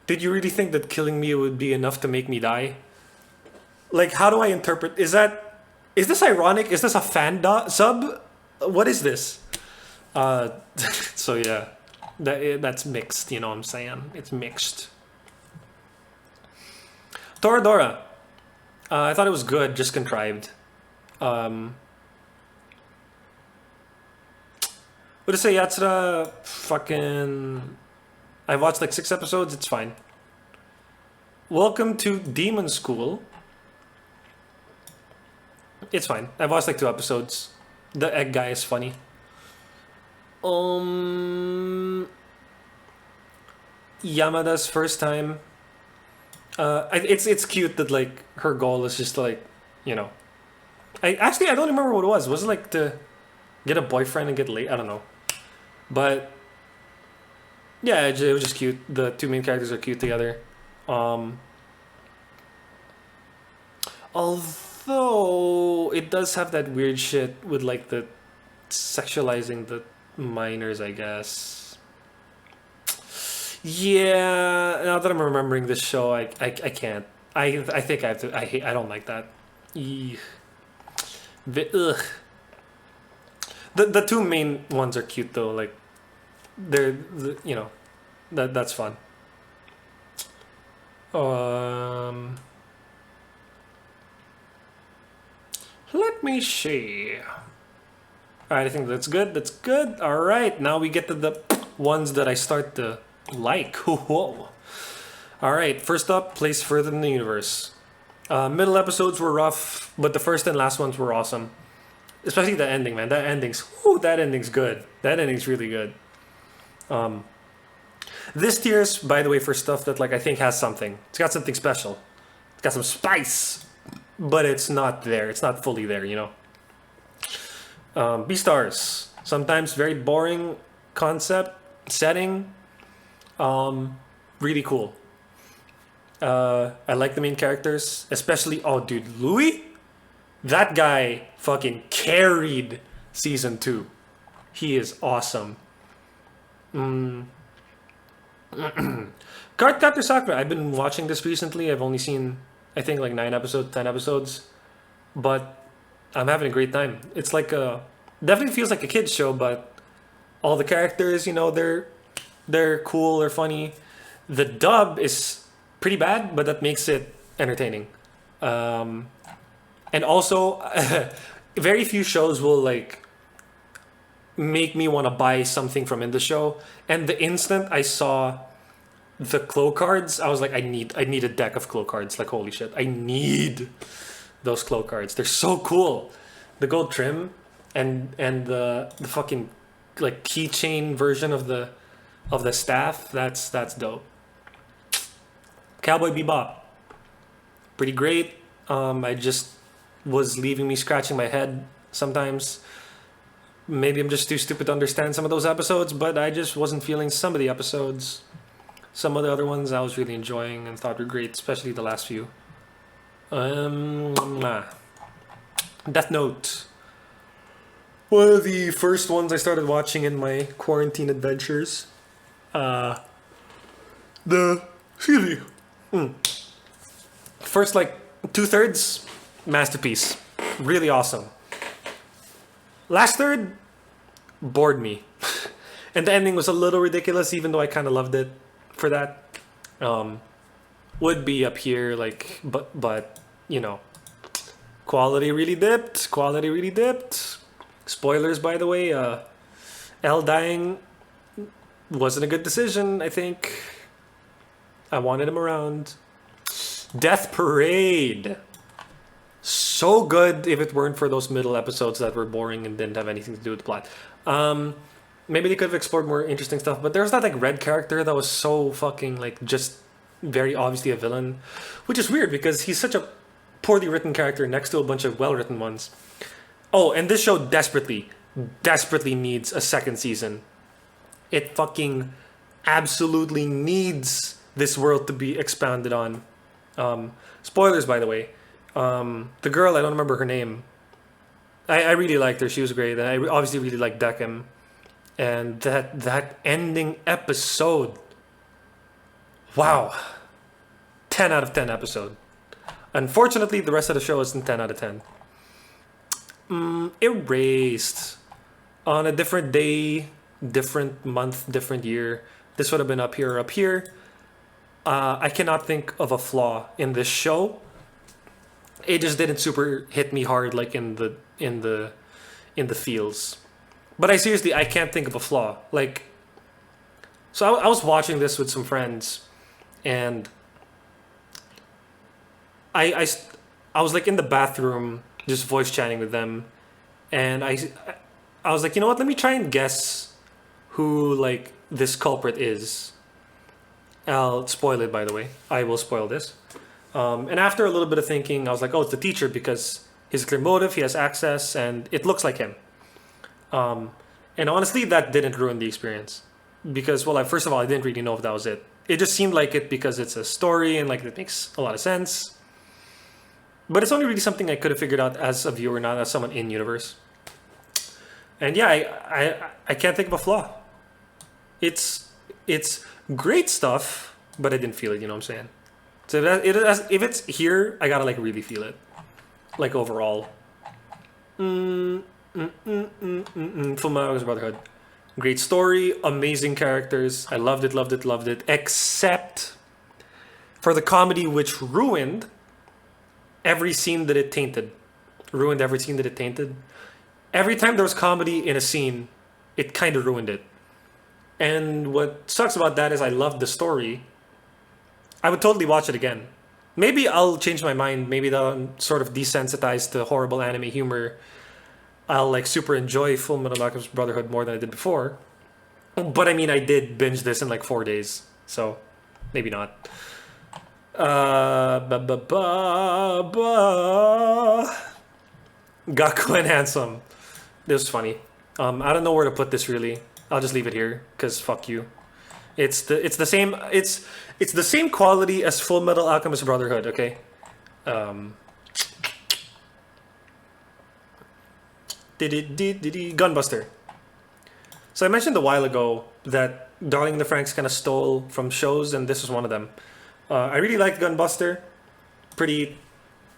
"Did you really think that killing me would be enough to make me die?" Like, how do I interpret? Is this ironic? Is this a sub? What is this? So yeah, that's mixed. You know what I'm saying? It's mixed. Toradora. I thought it was good, just contrived. What to say, Yatsura? Fucking. I watched like 6 episodes. It's fine. Welcome to Demon School. It's fine. I've watched like 2 episodes. The egg guy is funny. Yamada's first time. It's cute that like her goal is just to, like, you know. I don't remember what it was. Was it like to get a boyfriend and get late? I don't know. But yeah, it was just cute. The 2 main characters are cute together. Although it does have that weird shit with like the sexualizing the minors, I guess. Yeah, now that I'm remembering this show, I can't. I think I have to. I don't like that. Eugh. Ugh. The 2 main ones are cute though. Like you know, that's fun. Let me see. Alright, I think that's good. That's good. Alright, now we get to the ones that I start to like. Whoa. Alright, first up, Place Further in the Universe. Middle episodes were rough, but the first and last ones were awesome. Especially the ending, man. That ending's good. That ending's really good. This tier's, by the way, for stuff that like I think has something. It's got something special. It's got some spice, but it's not there. It's not fully there, you know. Beastars. Sometimes very boring concept, setting. Really cool. I like the main characters, especially, oh dude, Louis? That guy fucking carried season 2. He is awesome. Cardcaptor Sakura. I've been watching this recently. I've only seen, I think, like 9 episodes, 10 episodes. But I'm having a great time. It's like definitely feels like a kid's show, but all the characters, you know, they're cool, they're funny. The dub is pretty bad, but that makes it entertaining. And also, very few shows will like make me want to buy something from in the show. And the instant I saw the Clo cards, I was like, I need a deck of Clo cards. Like, holy shit, I need those Clo cards. They're so cool. The gold trim and the fucking like keychain version of the staff. That's dope. Cowboy Bebop, pretty great. I just was leaving me scratching my head sometimes. Maybe I'm just too stupid to understand some of those episodes, but I just wasn't feeling some of the episodes. Some of the other ones I was really enjoying and thought were great, especially the last few. Death Note. One of the first ones I started watching in my quarantine adventures. Excuse me. First, like 2/3, masterpiece. Really awesome. Last third, bored me. And the ending was a little ridiculous, even though I kind of loved it for that. Would be up here, like, but you know, quality really dipped. Spoilers, by the way. L dying wasn't a good decision, I think. I wanted him around. Death Parade. So good if it weren't for those middle episodes that were boring and didn't have anything to do with the plot. Maybe they could have explored more interesting stuff, but there's that like red character that was so fucking like just very obviously a villain, which is weird because he's such a poorly written character next to a bunch of well-written ones. Oh, and this show desperately needs a second season. It fucking absolutely needs this world to be expanded on. Spoilers, by the way. The girl, I don't remember her name. I really liked her. She was great. And I obviously really liked Decim. And that ending episode. Wow. 10 out of 10 episode. Unfortunately, the rest of the show isn't 10 out of 10. Erased. On a different day, different month, different year. This would have been up here or up here. I cannot think of a flaw in this show. It just didn't super hit me hard like in the feels. But I can't think of a flaw. Like, so I was watching this with some friends, and I, I, I was like in the bathroom just voice chatting with them, and I was like, you know what? Let me try and guess who like this culprit is. I'll spoil it, by the way. I will spoil this. And after a little bit of thinking, I was like, oh, it's the teacher because he's a clear motive, he has access, and it looks like him. Um, and honestly, that didn't ruin the experience because, well, first of all, I didn't really know if that was it. It just seemed like it because it's a story and like it makes a lot of sense. But it's only really something I could have figured out as a viewer, not as someone in universe. And yeah, I can't think of a flaw. It's great stuff, but I didn't feel it. You know what I'm saying? So if it's here, I gotta like really feel it, like overall. Full Metal Brotherhood, great story, amazing characters. I loved it, loved it, loved it. Except for the comedy, which ruined every scene that it tainted. Ruined every scene that it tainted. Every time there was comedy in a scene, it kind of ruined it. And what sucks about that is I loved the story. I would totally watch it again. Maybe I'll change my mind. Maybe that I'm sort of desensitized to horrible anime humor. I'll like super enjoy Full Metal Alchemist Brotherhood more than I did before. But I mean, I did binge this in like 4 days, so maybe not. Ba, ba, ba, ba. Gaku and Handsome. This was funny. I don't know where to put this really. I'll just leave it here because fuck you. It's the same quality as Full Metal Alchemist Brotherhood. Okay. Um, Gunbuster. So I mentioned a while ago that Darling in the Franxx kind of stole from shows, and this was one of them. I really liked Gunbuster. Pretty,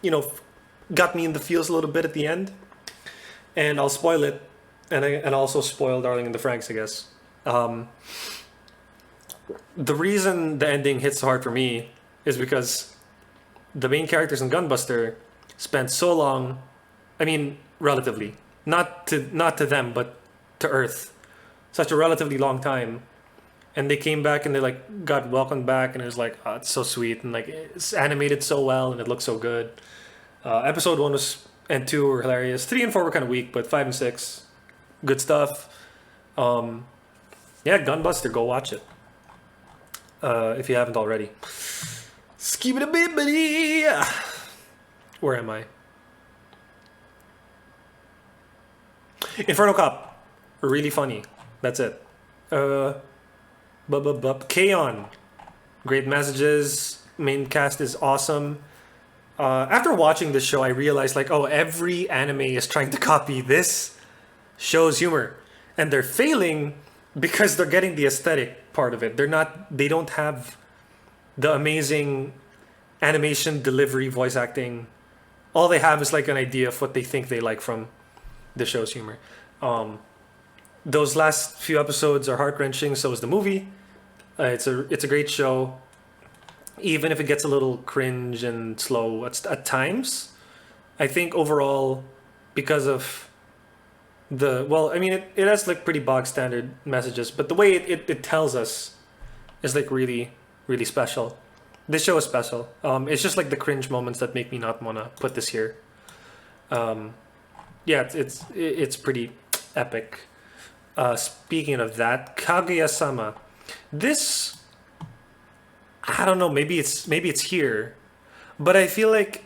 you know, got me in the feels a little bit at the end. And I'll spoil it, and also spoil Darling in the Franxx, I guess. Um, the reason the ending hits so hard for me is because the main characters in Gunbuster spent so long. I mean, relatively, not to them, but to Earth, such a relatively long time, and they came back and they like got welcomed back, and it was like, oh, it's so sweet, and like it's animated so well, and it looks so good. Episode 1 was and 2 were hilarious. 3 and 4 were kind of weak, but 5 and 6, good stuff. Um, yeah, Gunbuster, go watch it if you haven't already. Skibidi bibbidi. Where am I? Inferno Cop, really funny. That's it. K-On! Great messages. Main cast is awesome. After watching this show, I realized like, oh, every anime is trying to copy this show's humor, and they're failing because they're getting the aesthetic part of it. They don't have the amazing animation, delivery, voice acting. All they have is like an idea of what they think they like from the show's humor. Um, those last few episodes are heart wrenching. So is the movie. It's a great show, even if it gets a little cringe and slow at times. I think overall, because of I mean, it has like pretty bog standard messages, but the way it tells us is like really, really special. This show is special. It's just like the cringe moments that make me not wanna put this here. Um, yeah, it's pretty epic. Speaking of that, Kaguya-sama. This, I don't know. Maybe it's here, but I feel like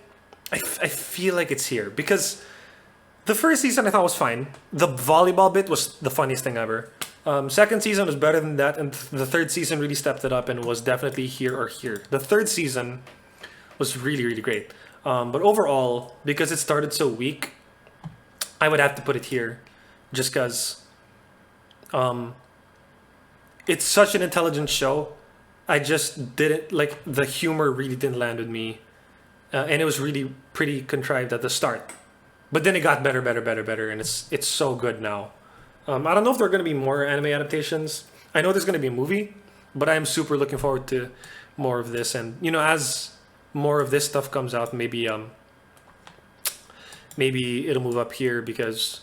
I feel like it's here because the first season I thought was fine. The volleyball bit was the funniest thing ever. Second season was better than that, and the third season really stepped it up and was definitely here or here. The third season was really really great. But overall, because it started so weak, I would have to put it here, just because it's such an intelligent show. I just didn't like the humor. Really didn't land with me and it was really pretty contrived at the start. But then it got better, better, better, better, and it's so good now. I don't know if there are going to be more anime adaptations. I know there's going to be a movie, but I am super looking forward to more of this. And as more of this stuff comes out, maybe it'll move up here because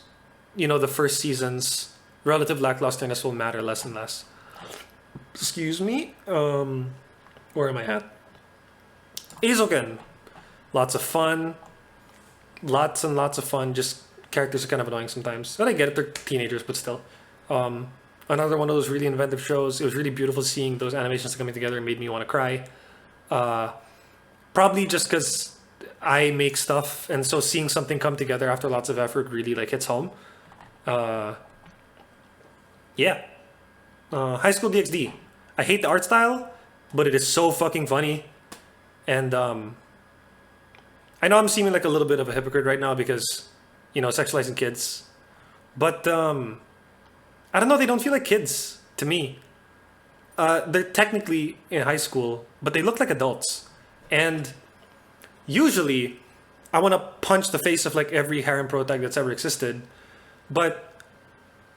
the first season's relative lacklusterness will matter less and less. Excuse me. Where am I at? Eizouken. Lots of fun. Lots and lots of fun. Just characters are kind of annoying sometimes. And I get it, they're teenagers, but still. Another one of those really inventive shows. It was really beautiful seeing those animations coming together. It made me want to cry. Probably just because I make stuff, and so seeing something come together after lots of effort really hits home. Yeah. High School DxD. I hate the art style, but it is so fucking funny. And I know I'm seeming like a little bit of a hypocrite right now because, sexualizing kids. But I don't know, they don't feel like kids to me. They're technically in high school, but they look like adults. And usually, I want to punch the face of every harem protag that's ever existed. But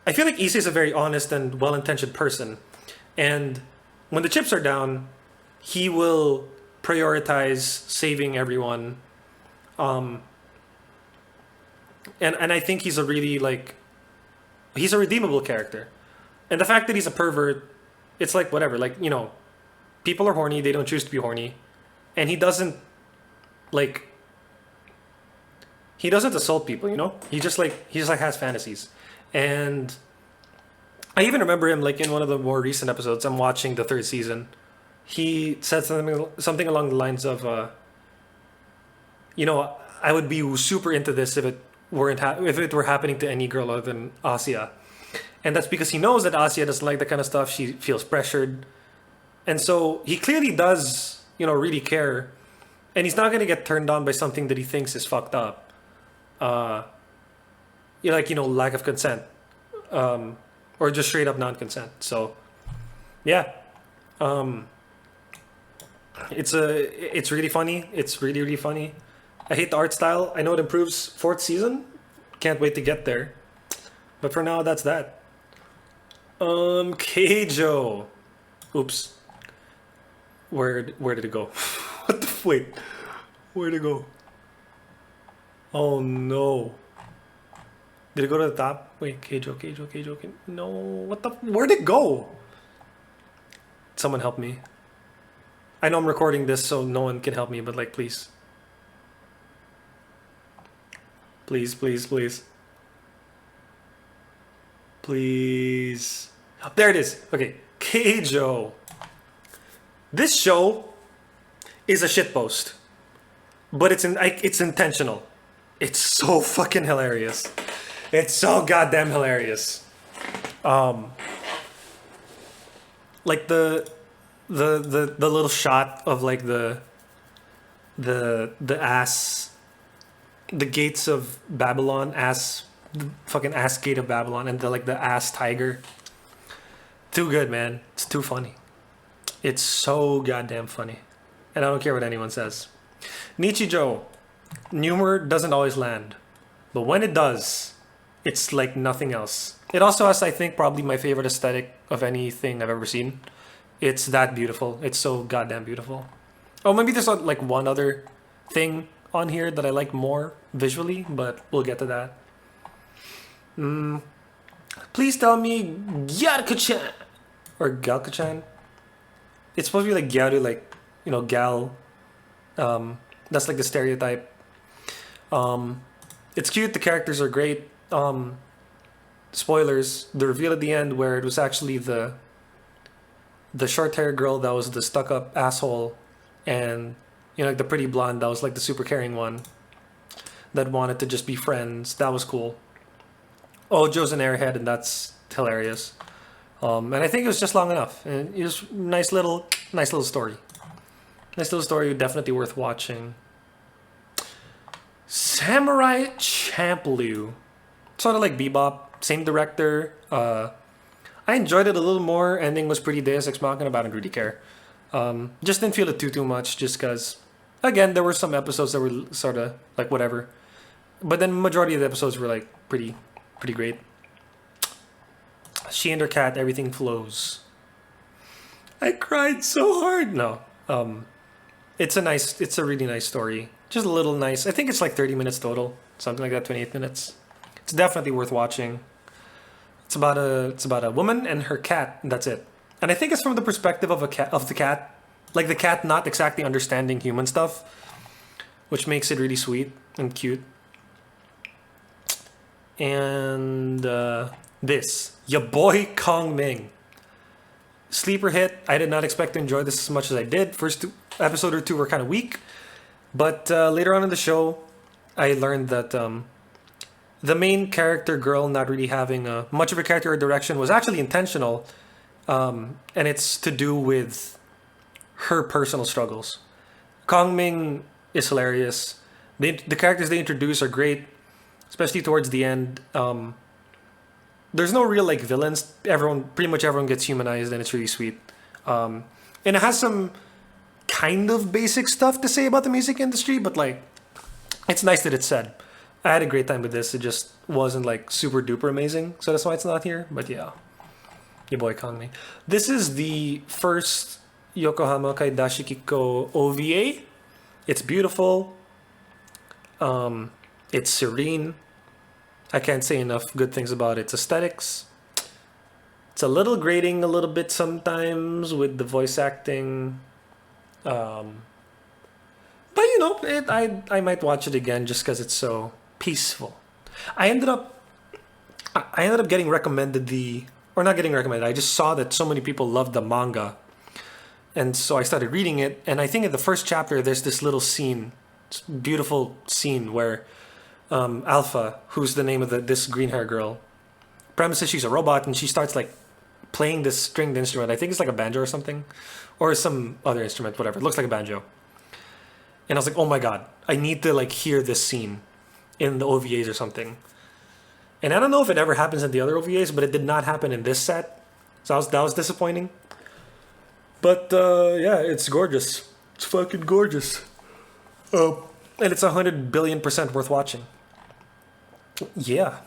I feel like Issei is a very honest and well-intentioned person. And when the chips are down, he will prioritize saving everyone. And I think he's a really he's a redeemable character. And the fact that he's a pervert, it's whatever. People are horny, they don't choose to be horny. And he doesn't assault people, He just has fantasies. And I even remember him in one of the more recent episodes. I'm watching the third season. He said something along the lines of, I would be super into this if it were happening to any girl other than Asya. And that's because he knows that Asya doesn't like that kind of stuff. She feels pressured. And so he clearly does, really care. And he's not going to get turned on by something that he thinks is fucked up. Lack of consent. Or just straight up non-consent. So, yeah. It's really funny. It's really, really funny. I hate the art style. I know it improves fourth season. Can't wait to get there. But for now, that's that. Keijo. Oops. Where did it go? What the wait? Where'd it go? Oh no. Did it go to the top? Wait, Keijo. No, what the? Where'd it go? Someone help me. I know I'm recording this, so no one can help me, but please. Please. Please. Oh, there it is. Okay, Keijo. This show is a shitpost, but it's intentional. It's so fucking hilarious. It's so goddamn hilarious. The little shot of the gates of Babylon, the fucking ass gate of Babylon, and the ass tiger. Too good, man. It's too funny. It's so goddamn funny. And I don't care what anyone says. Nichijou. Humor doesn't always land. But when it does, it's like nothing else. It also has, I think, probably my favorite aesthetic of anything I've ever seen. It's that beautiful. It's so goddamn beautiful. Oh, maybe there's one other thing on here that I like more visually, but we'll get to that. Please tell me Gyaruko-chan or Galka-chan. It's supposed to be Gyaru, gal. That's the stereotype. It's cute. The characters are great. Spoilers: the reveal at the end where it was actually the short-haired girl that was the stuck-up asshole, and the pretty blonde that was the super caring one that wanted to just be friends. That was cool. Oh, Joe's an airhead, and that's hilarious. And I think it was just long enough. And it was nice little story. Nice little story, definitely worth watching. Samurai Champloo. Sort of like Bebop, same director. I enjoyed it a little more. Ending was pretty Deus Ex Machina, but I didn't really care. Just didn't feel it too much, just because Again, there were some episodes that were sort of like whatever, but then majority of the episodes were like pretty great. She and her cat, everything flows. I cried so hard. No, it's a really nice story. Just a little nice. I think it's like 30 minutes total, something like that, 28 minutes. It's definitely worth watching. It's about a woman and her cat. And that's it. And I think it's from the perspective of the cat, like the cat not exactly understanding human stuff, which makes it really sweet and cute. And this, ya boy Kong Ming. Sleeper hit. I did not expect to enjoy this as much as I did. First episode or two were kind of weak, but later on in the show, I learned that the main character girl not really having much of a character or direction was actually intentional, and it's to do with her personal struggles. Kong Ming is hilarious. The characters they introduce are great, especially towards the end. There's no real like villains. Pretty much everyone gets humanized, and it's really sweet. And it has some kind of basic stuff to say about the music industry, but like, it's nice that it's said. I had a great time with this. It just wasn't like super duper amazing, so that's why it's not here. But yeah, your boy Kangmi. This is the first Yokohama Kaidashikiko OVA. It's beautiful. It's serene. I can't say enough good things about its aesthetics. It's a little grating a little bit sometimes with the voice acting. But you know, I might watch it again just because it's so peaceful. I ended up getting recommended or not getting recommended. I just saw that so many people loved the manga, and so I started reading it. And I think in the first chapter, there's this little scene, beautiful scene where Alpha, who's the name of this green hair girl, premises she's a robot and she starts like playing this stringed instrument. I think it's like a banjo or something, or some other instrument, whatever. It looks like a banjo. And I was like, oh my god, I need to like hear this scene in the OVAs or something. And I don't know if it ever happens in the other OVAs, but it did not happen in this set. So that was disappointing. But yeah, it's gorgeous. It's fucking gorgeous. And it's 100 billion% worth watching. Yeah.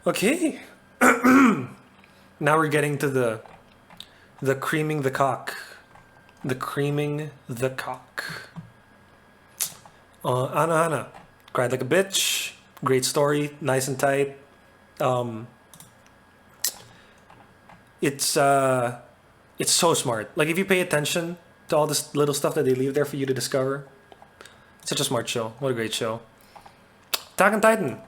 Okay. Now we're getting to the creaming the cock. The creaming the cock. Anohana. Cried like a bitch. Great story. Nice and tight. It's so smart. Like if you pay attention to all this little stuff that they leave there for you to discover. It's such a smart show. What a great show. Attack on Titan.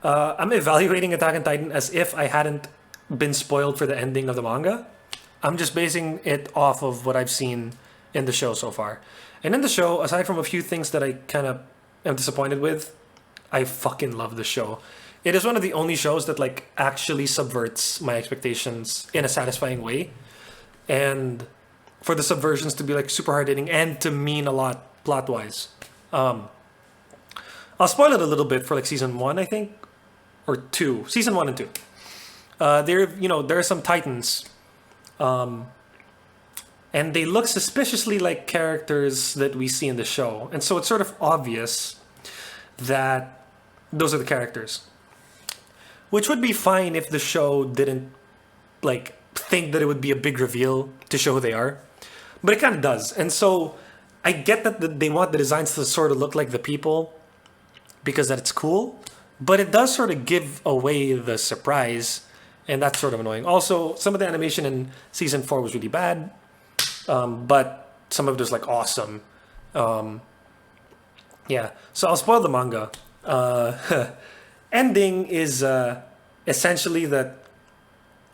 I'm evaluating Attack on Titan as if I hadn't been spoiled for the ending of the manga. I'm just basing it off of what I've seen in the show so far. And in the show, aside from a few things that I kind of am disappointed with, I fucking love the show. It is one of the only shows that like actually subverts my expectations in a satisfying way. And for the subversions to be like super hard hitting and to mean a lot plot wise. I'll spoil it a little bit for like season 1, I think, or 2. Season 1 and 2. There are some Titans, and they look suspiciously like characters that we see in the show, and so it's sort of obvious that those are the characters, which would be fine if the show didn't like think that it would be a big reveal to show who they are, but it kind of does, and so I get that they want the designs to sort of look like the people because that's cool, but it does sort of give away the surprise, and that's sort of annoying. Also, some of the animation in season 4 was really bad, but some of it was like awesome. Yeah, so I'll spoil the manga. Ending is essentially that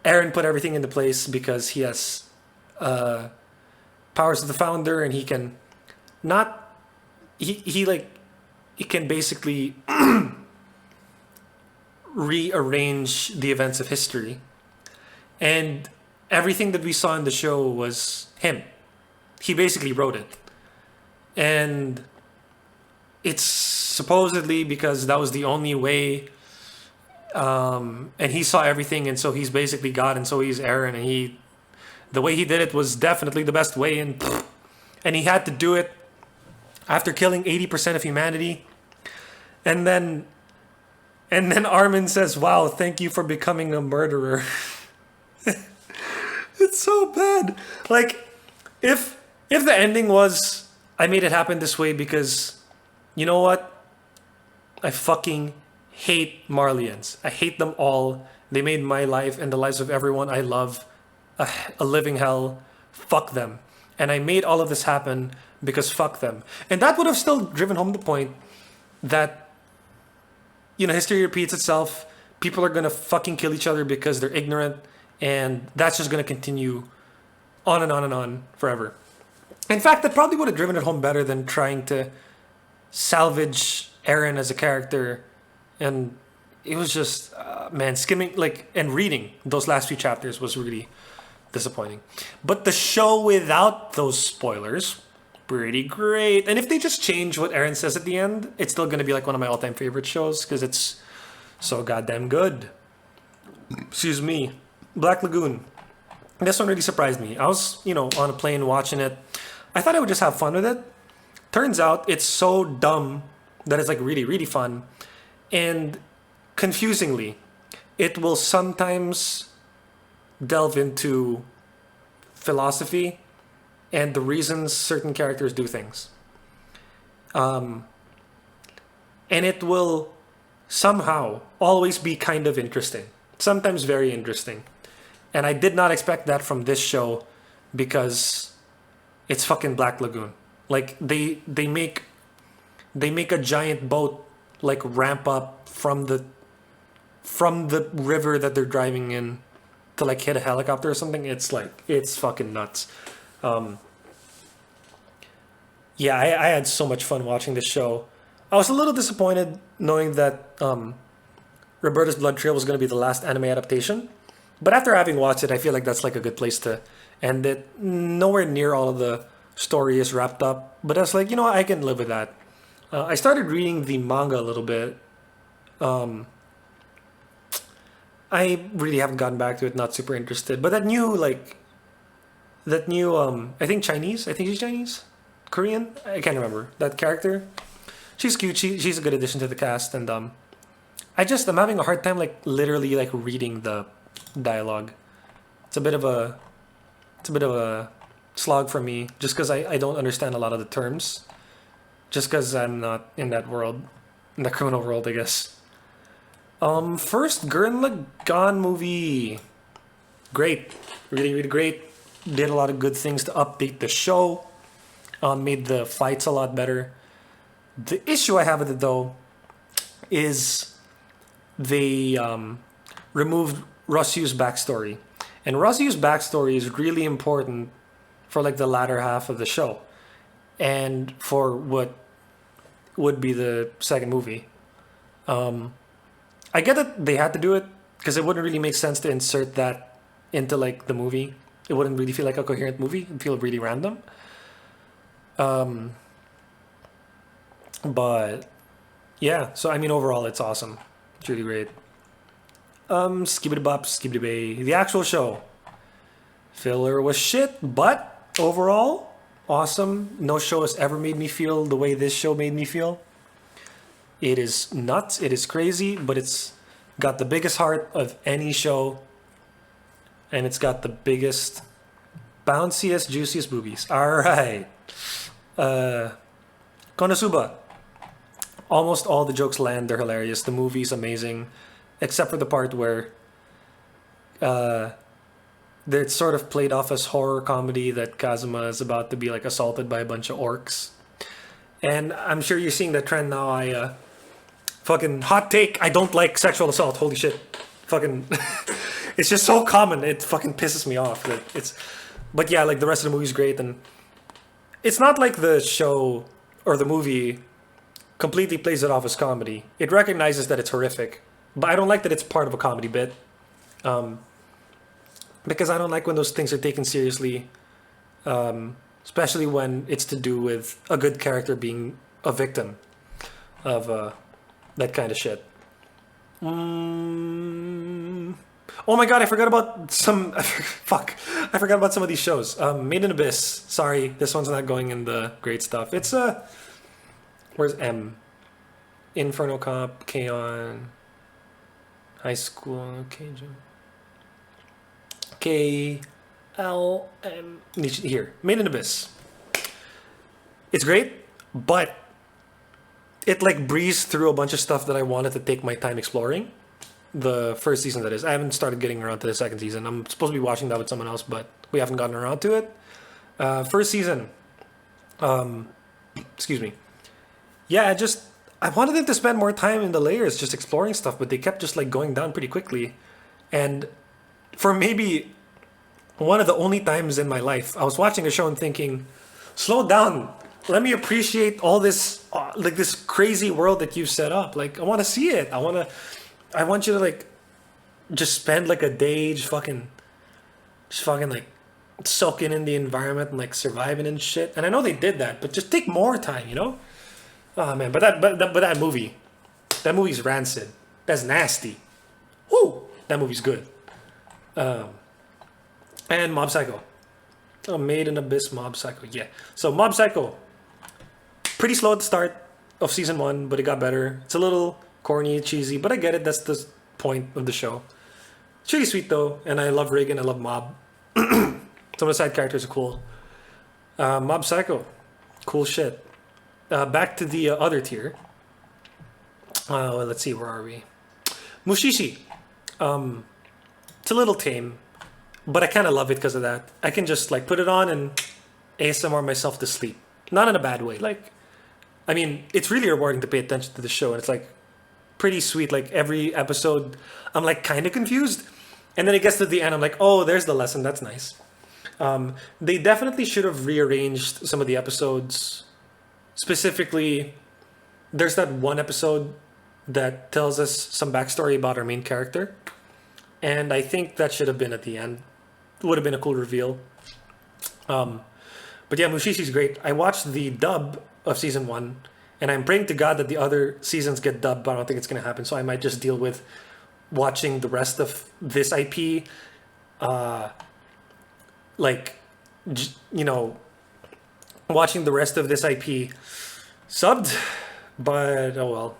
Eren put everything into place because he has powers of the founder, and he can not he can basically rearrange the events of history, and everything that we saw in the show was him. He basically wrote it, and it's supposedly because that was the only way, and he saw everything, and so he's basically God, and so he's Eren, and the way he did it was definitely the best way, and he had to do it after killing 80% of humanity. And then Armin says, "Wow, thank you for becoming a murderer." It's so bad. Like, if the ending was I made it happen this way because you know what? I fucking hate Marlians. I hate them all. They made my life and the lives of everyone I love a living hell. Fuck them. And I made all of this happen because fuck them. And that would have still driven home the point that, history repeats itself. People are gonna fucking kill each other because they're ignorant. And that's just gonna continue on and on and on forever. In fact, that probably would have driven it home better than trying to salvage Eren as a character. And it was just, man, skimming, and reading those last few chapters was really disappointing. But the show without those spoilers, pretty great. And if they just change what Eren says at the end, it's still going to be like one of my all-time favorite shows because it's so goddamn good. Excuse me. Black Lagoon. This one really surprised me. I was, on a plane watching it. I thought I would just have fun with it. Turns out it's so dumb that it's like really, really fun. And confusingly, it will sometimes delve into philosophy and the reasons certain characters do things. And it will somehow always be kind of interesting, sometimes very interesting. And I did not expect that from this show because it's fucking Black Lagoon. Like they make a giant boat like ramp up from the river that they're driving in to like hit a helicopter or something. It's fucking nuts. Yeah, I had so much fun watching this show. I was a little disappointed knowing that Roberta's Blood Trail was going to be the last anime adaptation. But after having watched it, I feel like that's like a good place to end it. Nowhere near all of the story is wrapped up. But I was like, I can live with that. I started reading the manga a little bit. I really haven't gotten back to it, not super interested. But that new, I think Chinese? I think she's Chinese? Korean? I can't remember. That character? She's cute. She's a good addition to the cast. And I'm having a hard time, literally, reading the dialogue. It's a bit of a slog for me, just because I don't understand a lot of the terms. Just because I'm not in that world, in the criminal world, I guess. First Gurren Lagann movie. Great. Really, really great. Did a lot of good things to update the show. Made the fights a lot better. The issue I have with it, though, is they removed Rossyu's backstory. And Rossyu's backstory is really important for, the latter half of the show. And for what would be the second movie. I get that they had to do it because it wouldn't really make sense to insert that into the movie. It wouldn't really feel like a coherent movie. It'd feel really random. But yeah, so overall it's awesome. It's really great. Skibidi Bop, Skibidi Bay. The actual show. Filler was shit, but overall awesome. No show has ever made me feel the way this show made me feel. It is nuts, it is crazy, but it's got the biggest heart of any show. And it's got the biggest, bounciest, juiciest boobies. Alright. Konosuba. Almost all the jokes land, they're hilarious. The movie's amazing. Except for the part where it's sort of played off as horror comedy that Kazuma is about to be assaulted by a bunch of orcs. And I'm sure you're seeing that trend now. I fucking hot take. I don't like sexual assault. Holy shit. Fucking it's just so common. It fucking pisses me off that but yeah, the rest of the movie's great, and it's not like the show or the movie completely plays it off as comedy. It recognizes that it's horrific. But I don't like that it's part of a comedy bit. Because I don't like when those things are taken seriously. Especially when it's to do with a good character being a victim of that kind of shit. Oh my god, I forgot about some... Fuck. I forgot about some of these shows. Made in Abyss. Sorry, this one's not going in the great stuff. It's Where's M? Inferno Cop, K-On, High School, K L M. Here, Made in Abyss. It's great, but it like breezed through a bunch of stuff that I wanted to take my time exploring. The first season, that is. I haven't started getting around to the second season. I'm supposed to be watching that with someone else, but we haven't gotten around to it. First season, excuse me. Yeah, I wanted them to spend more time in the layers, just exploring stuff, but they kept just like going down pretty quickly. And for maybe one of the only times in my life, I was watching a show and thinking, slow down. Let me appreciate all this, like this crazy world that you've set up. Like, I want to see it. I want you to like, just spend like a day just fucking like soaking in the environment and like surviving and shit. And I know they did that, but just take more time, you know? Oh man, but that movie's rancid. That's nasty. Whoo, that movie's good. And Mob Psycho. Oh, Made in Abyss, Mob Psycho. Yeah. So Mob Psycho, pretty slow at the start of season one, but it got better. It's a little corny, cheesy, but I get it. That's the point of the show. It's really sweet though, and I love Reagan. I love Mob. Some of the side characters are cool. Mob Psycho, cool shit. Back to the other tier. Well, let's see, where are we? Mushishi. It's a little tame, but I kind of love it because of that. I can just like put it on and ASMR myself to sleep. Not in a bad way. Like, I mean, it's really rewarding to pay attention to the show, and it's like pretty sweet. Like every episode, I'm like kind of confused, and then it gets to the end. I'm like, oh, there's the lesson. That's nice. They definitely should have rearranged some of the episodes. Specifically, there's that one episode that tells us some backstory about our main character, and I think that should have been at the end. It would have been a cool reveal. But yeah, Mushishi's great. I watched the dub of season one, and I'm praying to God that the other seasons get dubbed, but I don't think it's going to happen. So I might just deal with watching the rest of this IP, like, you know, watching the rest of this IP subbed, but oh well.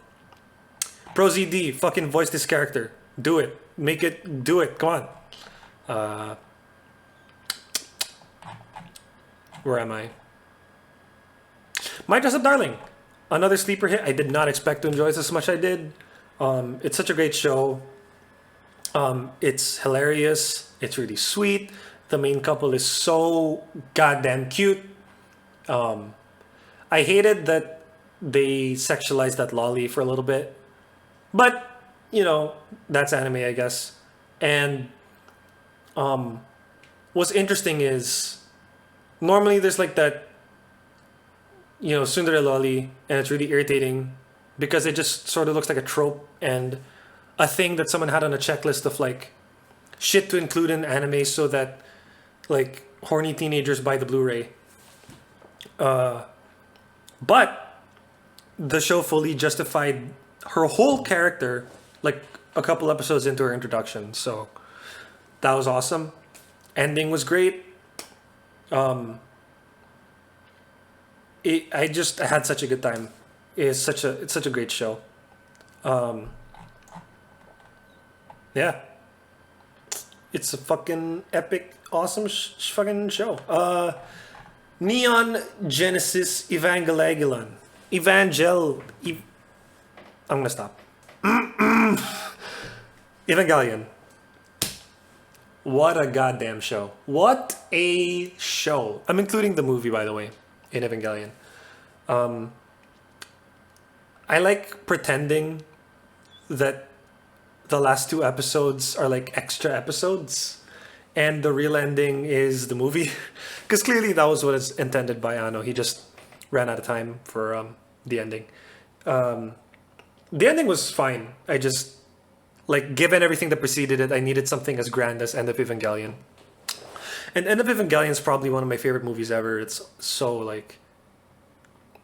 ProZD, fucking voice this character. Do it. Make it. Do it. Come on. Where am I? My Dress Up Darling. Another sleeper hit. I did not expect to enjoy this as much as I did. It's such a great show. It's hilarious. It's really sweet. The main couple is so goddamn cute. I hated that they sexualized that lolly for a little bit. But, you know, that's anime, I guess. And what's interesting is normally there's like that, you know, tsundere lolly, and it's really irritating because it just sort of looks like a trope and a thing that someone had on a checklist of like shit to include in anime so that like horny teenagers buy the Blu-ray. But the show fully justified her whole character like a couple episodes into her introduction. So that was awesome. Ending was great. I had such a good time. It's such a great show. Yeah. It's a fucking epic, awesome fucking show. Neon Genesis Evangelion. I'm gonna stop. Evangelion. What a goddamn show. What a show. I'm including the movie, by the way, in Evangelion. I like pretending that the last two episodes are like extra episodes and the real ending is the movie. Because clearly that was what is intended by Ano. He just ran out of time for the ending. The ending was fine. I just, like, given everything that preceded it, I needed something as grand as End of Evangelion. And End of Evangelion is probably one of my favorite movies ever. It's so, like,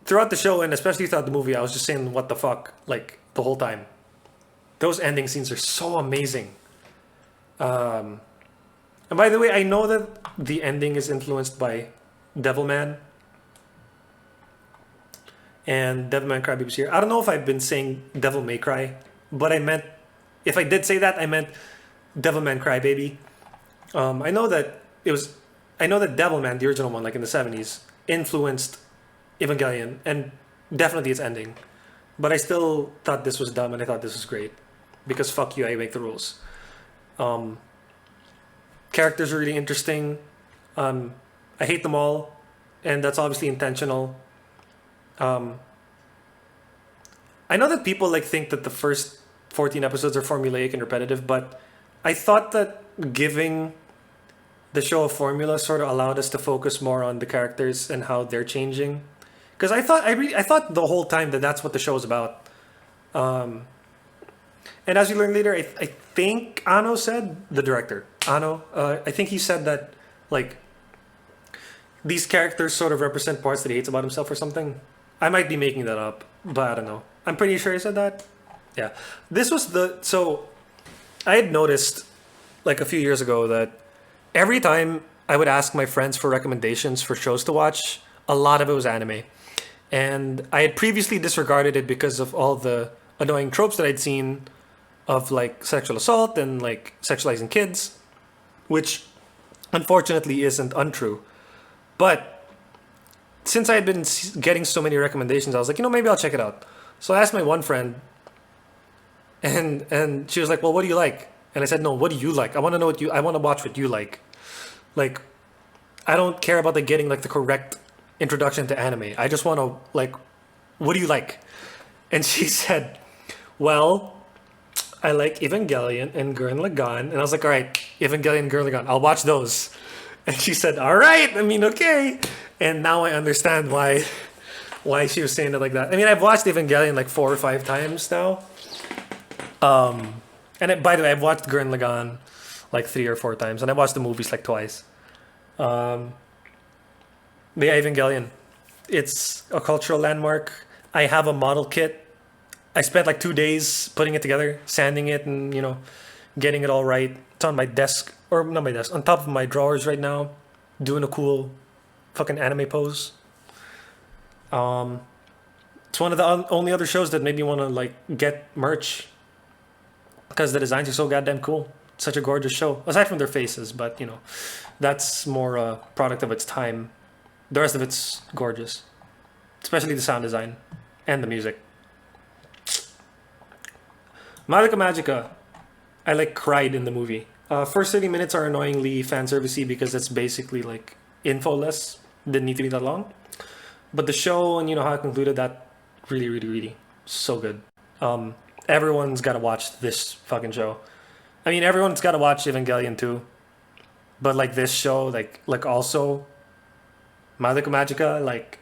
throughout the show and especially throughout the movie, I was just saying, what the fuck, like, the whole time. Those ending scenes are so amazing. And by the way, I know that the ending is influenced by Devilman. and Devilman Crybaby's here. I don't know if I've been saying Devil May Cry, but I meant, if I did say that, I meant Devilman Crybaby. I know that it was, I know that Devilman, the original one, like in the 70s, influenced Evangelion, and definitely its ending. But I still thought this was dumb, and I thought this was great because fuck you, I make the rules. Um, Characters are really interesting. I hate them all, and that's obviously intentional. Um, I know that people like think that the first 14 episodes are formulaic and repetitive, but I thought that giving the show a formula sort of allowed us to focus more on the characters and how they're changing. Because I thought the whole time that that's what the show is about. Um, and as you learn later, I think Ano said, the director Ano, I think he said that like these characters sort of represent parts that he hates about himself or something. I might be making that up, but I don't know. I'm pretty sure he said that. Yeah, this was the so I had noticed like a few years ago that every time I would ask my friends for recommendations for shows to watch, a lot of it was anime. And I had previously disregarded it because of all the annoying tropes that I'd seen of like sexual assault and like sexualizing kids, which unfortunately isn't untrue. But since I had been getting so many recommendations, I was like, maybe I'll check it out. So I asked my one friend, and she was like, "Well, what do you like?" And I said, "No, what do you like? I want to know what you. I want to watch what you like. Like, I don't care about getting like the correct introduction to anime. I just want to like, what do you like?" And she said, "Well, I like Evangelion and Gurren Lagann." And I was like, "All right, Evangelion and Gurren Lagann. I'll watch those." And she said, "All right. I mean, okay." And now I understand why she was saying it like that. I mean, I've watched Evangelion like 4 or 5 times now. By the way, I've watched Gurren Lagann like 3 or 4 times, and I watched the movies like twice. Um, the Evangelion, it's a cultural landmark. I have a model kit. I spent like 2 days putting it together, sanding it, and getting it all right. It's on my desk, or not my desk, on top of my drawers right now, doing a cool fucking anime pose. Um, it's one of the only other shows that made me want to like get merch because the designs are so goddamn cool. It's such a gorgeous show, aside from their faces, but that's more a product of its time. The rest of it's gorgeous, especially the sound design and the music. Malaga Magica, I like cried in the movie. First 30 minutes are annoyingly fan servicey because it's basically like infoless. Didn't need to be that long. But the show and how it concluded, that really, really, really so good. Everyone's got to watch this fucking show. I mean, everyone's got to watch Evangelion too. But like this show, like also Madoka Magica, like,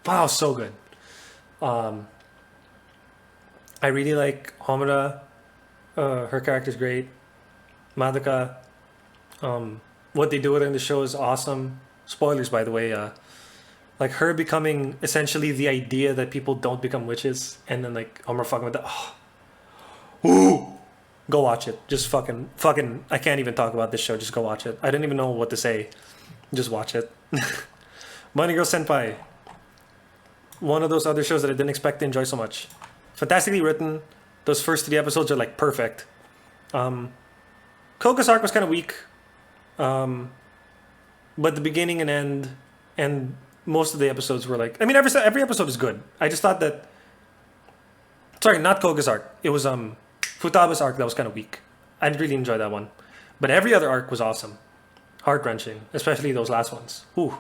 wow, so good. Um, I really like Homura. Her character's great. Madoka, what they do with her in the show is awesome. Spoilers, by the way. Like her becoming essentially the idea that people don't become witches, and then like Homura fucking with that. Oh, ooh, go watch it. Just fucking. I can't even talk about this show. Just go watch it. I didn't even know what to say. Just watch it. Bunny Girl Senpai. One of those other shows that I didn't expect to enjoy so much. Fantastically written. Those first 3 episodes are like perfect. Koga's arc was kind of weak. But the beginning and end and most of the episodes were like, I mean, every episode is good. I just thought that, sorry, not Koga's arc. It was Futaba's arc that was kind of weak. I didn't really enjoy that one. But every other arc was awesome. Heart-wrenching, especially those last ones. Whew.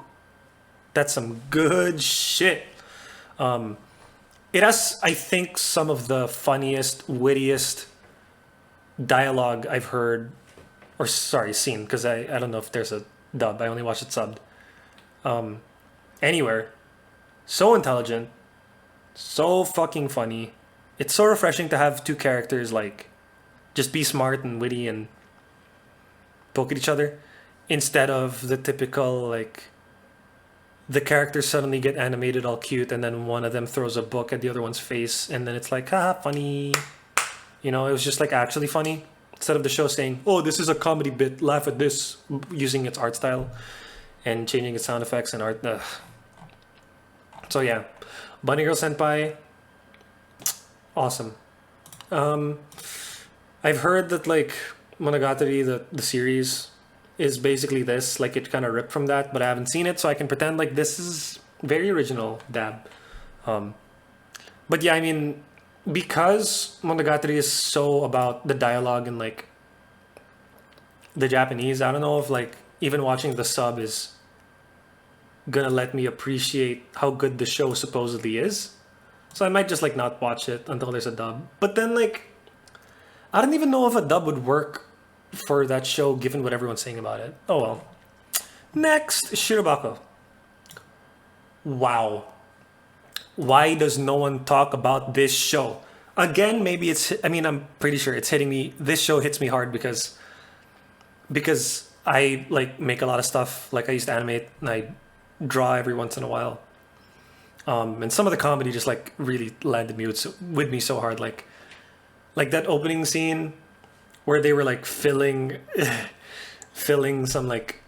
That's some good shit. It has, I think, some of the funniest, wittiest dialogue I've heard, or sorry, seen, because I don't know if there's a dub. I only watched it subbed. Anywhere. So intelligent. So fucking funny. It's so refreshing to have two characters like just be smart and witty and poke at each other instead of the typical like the characters suddenly get animated all cute and then one of them throws a book at the other one's face and then it's like haha funny. It was just like actually funny instead of the show saying, "Oh, this is a comedy bit, laugh at this," using its art style and changing its sound effects and art. So yeah, Bunny Girl Senpai, awesome. Um, I've heard that like Monogatari, the series, is basically this. Like it kind of ripped from that, but I haven't seen it, so I can pretend like this is very original dab. Um, but yeah, I mean, because Monogatari is so about the dialogue and like the Japanese, I don't know if like even watching the sub is gonna let me appreciate how good the show supposedly is. So I might just like not watch it until there's a dub. But then like I don't even know if a dub would work for that show given what everyone's saying about it. Oh well. Next, Shirobako. Wow. Why does no one talk about this show? Again, maybe it's I mean I'm pretty sure it's hitting me. This show hits me hard because I like make a lot of stuff. Like I used to animate and I draw every once in a while. And some of the comedy just like really landed me with me so hard. Like that opening scene where they were like filling some like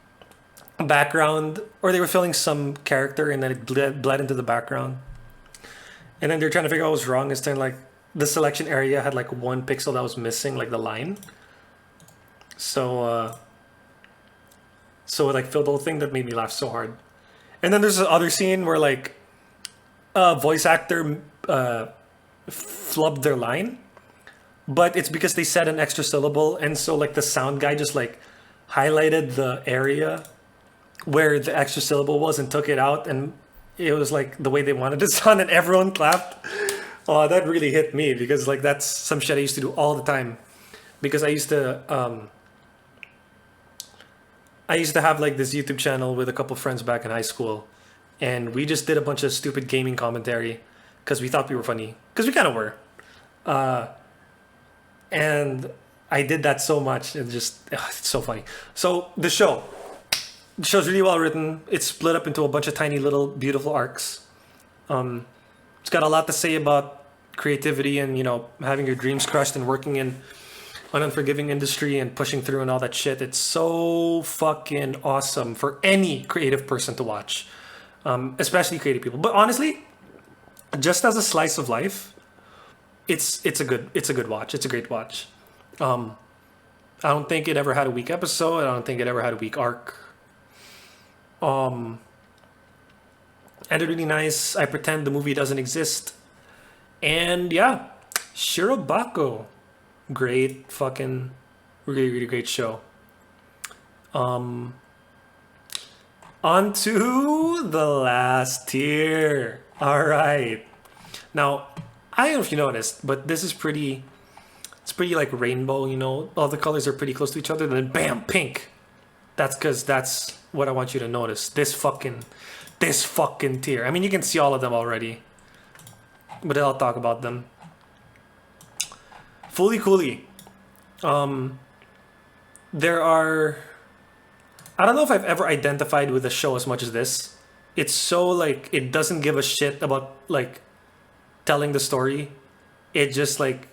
background, or they were filling some character and then it bled into the background. And then they're trying to figure out what was wrong. It's then like the selection area had like one pixel that was missing, like the line. So it like filled the whole thing. That made me laugh so hard. And then there's this other scene where like a voice actor flubbed their line, but it's because they said an extra syllable, and so like the sound guy just like highlighted the area where the extra syllable was and took it out, and it was like the way they wanted it to sound, and everyone clapped. Oh, that really hit me because like that's some shit I used to do all the time. Because I used to have like this YouTube channel with a couple friends back in high school, and we just did a bunch of stupid gaming commentary because we thought we were funny, because we kind of were. Uh, and I did that so much. It just it's so funny. So the show's really well written. It's split up into a bunch of tiny little beautiful arcs. It's got a lot to say about creativity and having your dreams crushed and working in an unforgiving industry and pushing through and all that shit. It's so fucking awesome for any creative person to watch, especially creative people. But honestly, just as a slice of life, it's a good watch. It's a great watch. Um, I don't think it ever had a weak episode. I don't think it ever had a weak arc. Um, Ended really nice. I pretend the movie doesn't exist. And yeah, Shirobako, great fucking, really really great show. Um, On to the last tier. All right. Now, I don't know if you noticed, but this is pretty. It's pretty like rainbow. All the colors are pretty close to each other. Then bam, pink. That's because that's what I want you to notice. This fucking tier. I mean, you can see all of them already, but I'll talk about them. Fully Cooley. Um, there are. I don't know if I've ever identified with a show as much as this. It's so like it doesn't give a shit about like telling the story. It just like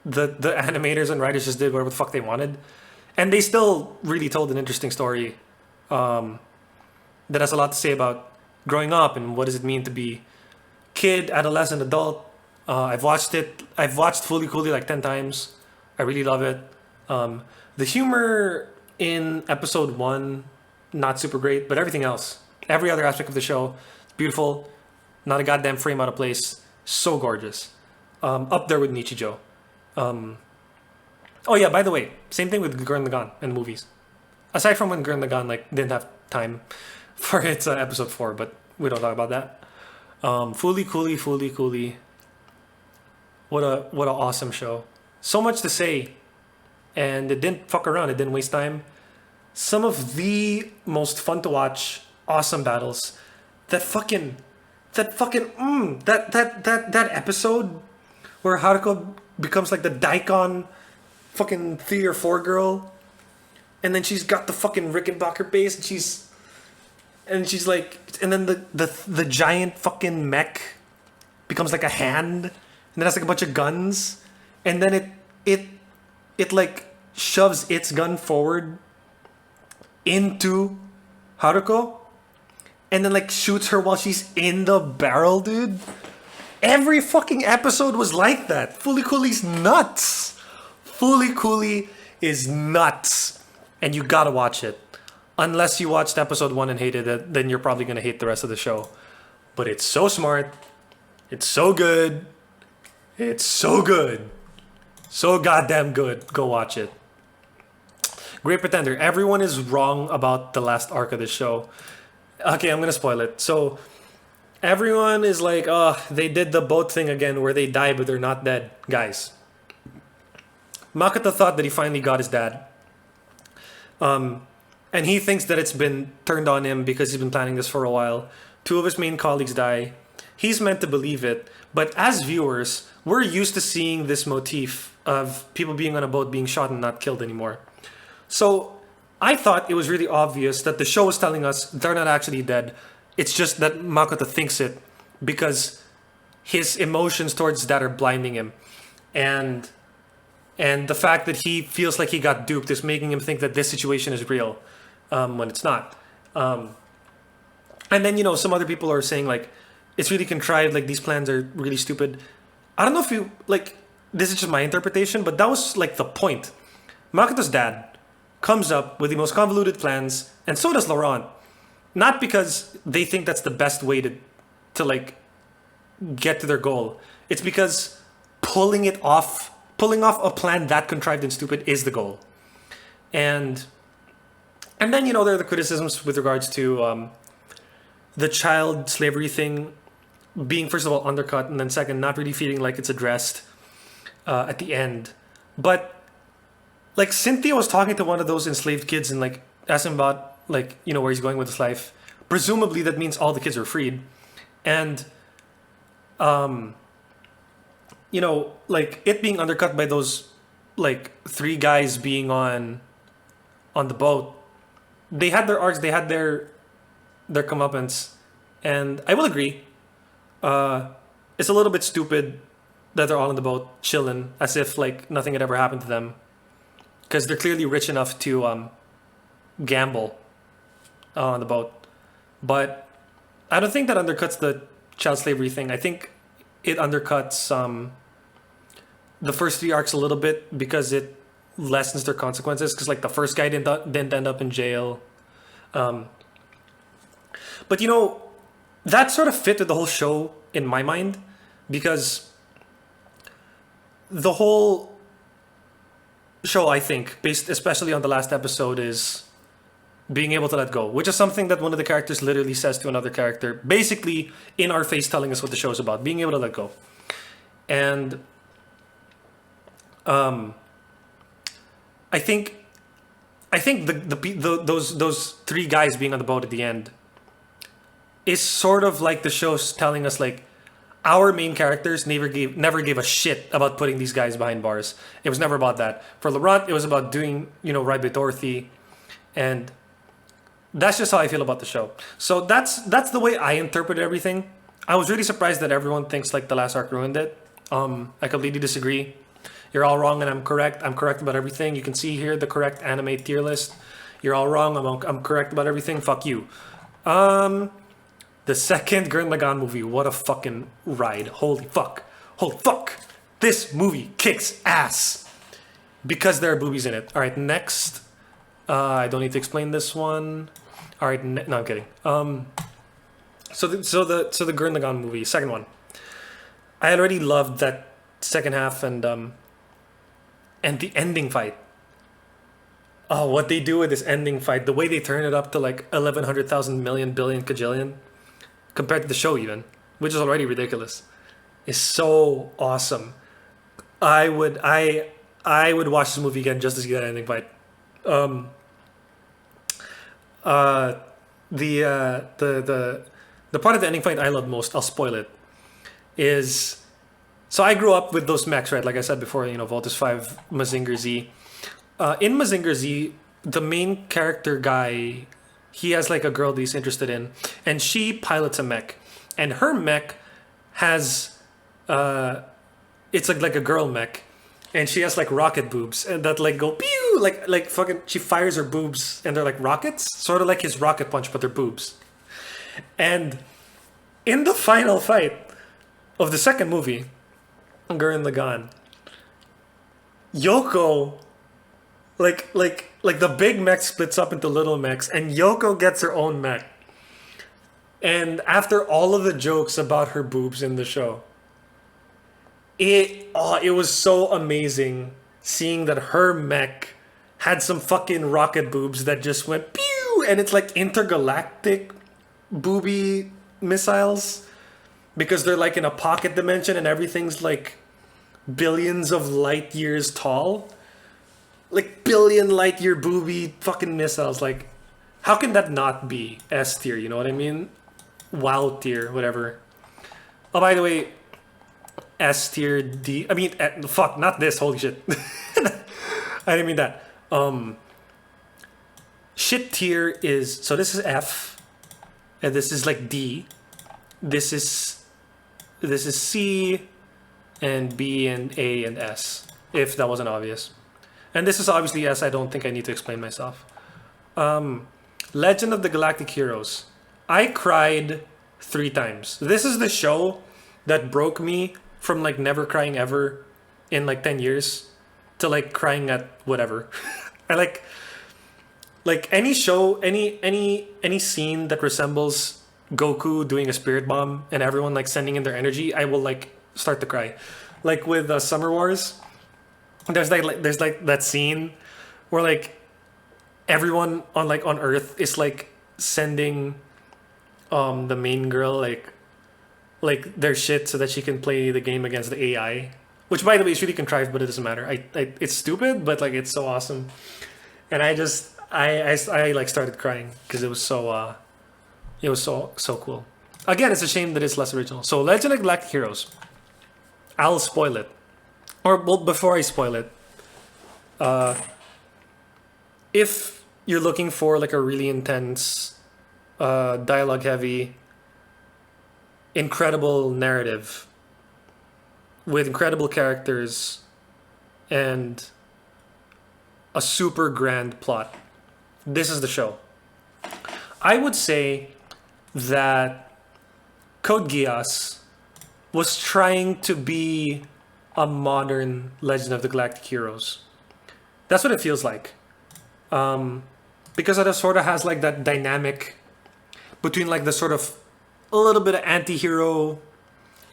the animators and writers just did whatever the fuck they wanted, and they still really told an interesting story um, that has a lot to say about growing up and what does it mean to be kid, adolescent, adult. I've watched it. I've watched Fully Cooley like 10 times. I really love it. The humor in episode one, not super great, but everything else, every other aspect of the show, beautiful. Not a goddamn frame out of place. So gorgeous. Up there with Nichijou. Um, oh yeah, by the way, same thing with Gurren Lagann in the movies. Aside from when Gurren Lagann like didn't have time for its episode 4, but we don't talk about that. Fully Cooley. What a awesome show. So much to say, and it didn't fuck around. It didn't waste time. Some of the most fun to watch, awesome battles. That episode where Haruko becomes like the daikon fucking 3 or 4 girl, and then she's got the fucking Rickenbacker base, and she's like, and then the giant fucking mech becomes like a hand, and then has like a bunch of guns, and then it like shoves its gun forward into Haruko, and then like shoots her while she's in the barrel, dude. Every fucking episode was like that. Fooly Cooley's nuts. Fooly Cooley is nuts. And you gotta watch it. Unless you watched episode 1 and hated it, then you're probably gonna hate the rest of the show. But it's so smart. It's so good. It's so good. So goddamn good. Go watch it. Great Pretender. Everyone is wrong about the last arc of the show. Okay, I'm gonna spoil it. So everyone is like, oh, they did the boat thing again where they die but they're not dead. Guys, Makoto thought that he finally got his dad. And he thinks that it's been turned on him because he's been planning this for a while. 2 of his main colleagues die. He's meant to believe it. But as viewers, we're used to seeing this motif of people being on a boat being shot and not killed anymore. So I thought it was really obvious that the show was telling us they're not actually dead. It's just that Makoto thinks it because his emotions towards that are blinding him. And the fact that he feels like he got duped is making him think that this situation is real when it's not. And then, some other people are saying, like, it's really contrived, like, these plans are really stupid. I don't know if you, like, this is just my interpretation, but that was, like, the point. Makoto's dad comes up with the most convoluted plans, and so does Laurent. Not because they think that's the best way to like, get to their goal. It's because pulling off a plan that contrived and stupid is the goal. And then, there are the criticisms with regards to the child slavery thing being, first of all, undercut, and then second, not really feeling like it's addressed at the end. But, like, Cynthia was talking to one of those enslaved kids and, like, asked him about, like, where he's going with his life. Presumably that means all the kids are freed. And, like, it being undercut by those, like, 3 guys being on the boat. They had their arcs, they had their comeuppance. And I will agree. It's a little bit stupid that they're all on the boat chilling as if, like, nothing had ever happened to them. Because they're clearly rich enough to gamble on the boat. But I don't think that undercuts the child slavery thing. I think it undercuts the first 3 arcs a little bit because it lessens their consequences. Because, like, the first guy didn't end up in jail. But, that sort of fit with the whole show in my mind. Because the whole show, I think, based especially on the last episode, is being able to let go, which is something that one of the characters literally says to another character, basically in our face telling us what the show is about, being able to let go. And I think those 3 guys being on the boat at the end is sort of like the show's telling us, like, our main characters never gave a shit about putting these guys behind bars. It was never about that. For Laurent, it was about doing, right by Dorothy. And that's just how I feel about the show. So that's the way I interpret everything. I was really surprised that everyone thinks, like, the last arc ruined it. I completely disagree. You're all wrong and I'm correct. I'm correct about everything. You can see here the correct anime tier list. You're all wrong. I'm correct about everything. Fuck you. The second Gurren Lagann movie, what a fucking ride. Holy fuck. Holy fuck. This movie kicks ass. Because there are boobies in it. Alright, next. I don't need to explain this one. Alright, no, I'm kidding. So the Gurren Lagann movie, second one. I already loved that second half and the ending fight. Oh, what they do with this ending fight, the way they turn it up to like 1,100,000 million billion kajillion compared to the show even, which is already ridiculous, is so awesome. I would watch this movie again just to see that ending fight. The part of the ending fight I love most, I'll spoil it, is, so I grew up with those mechs, right? Like I said before, Voltus 5, Mazinger Z. In Mazinger Z, the main character guy, he has like a girl that he's interested in, and she pilots a mech, and her mech has, it's like a girl mech, and she has like rocket boobs, and that like go pew, like fucking, she fires her boobs, and they're like rockets, sort of like his rocket punch, but they're boobs. And in the final fight of the second movie, Gurren Lagann, Yoko, like the big mech splits up into little mechs, and Yoko gets her own mech. And after all of the jokes about her boobs in the show, it was so amazing seeing that her mech had some fucking rocket boobs that just went pew, and it's like intergalactic booby missiles because they're like in a pocket dimension and everything's like billions of light years tall, like billion light year booby fucking missiles. Like, how can that not be S tier? You know what I mean? WoW tier, whatever. Oh, by the way, S tier D. I mean, fuck, not this. Holy shit. I didn't mean that. Shit tier is, so this is F, and this is like D. This is C, and B and A and S. If that wasn't obvious, and this is obviously S. I don't think I need to explain myself. Legend of the Galactic Heroes. I cried 3 times. This is the show that broke me from like never crying ever in like 10 years to like crying at whatever. I like any show, any scene that resembles Goku doing a spirit bomb and everyone like sending in their energy, I will like start to cry. Like with Summer Wars, there's like that scene where like everyone on Earth is like sending the main girl like their shit so that she can play the game against the AI. Which, by the way, is really contrived, but it doesn't matter. It's stupid, but like it's so awesome, and I like started crying because it was so cool. Again, it's a shame that it's less original. So, Legend of Galactic Heroes. I'll spoil it, or well, before I spoil it, if you're looking for like a really intense, dialogue heavy, incredible narrative with incredible characters and a super grand plot, this is the show. I would say that Code Geass was trying to be a modern Legend of the Galactic Heroes. That's what it feels like. Because it sort of has like that dynamic between like the sort of a little bit of anti-hero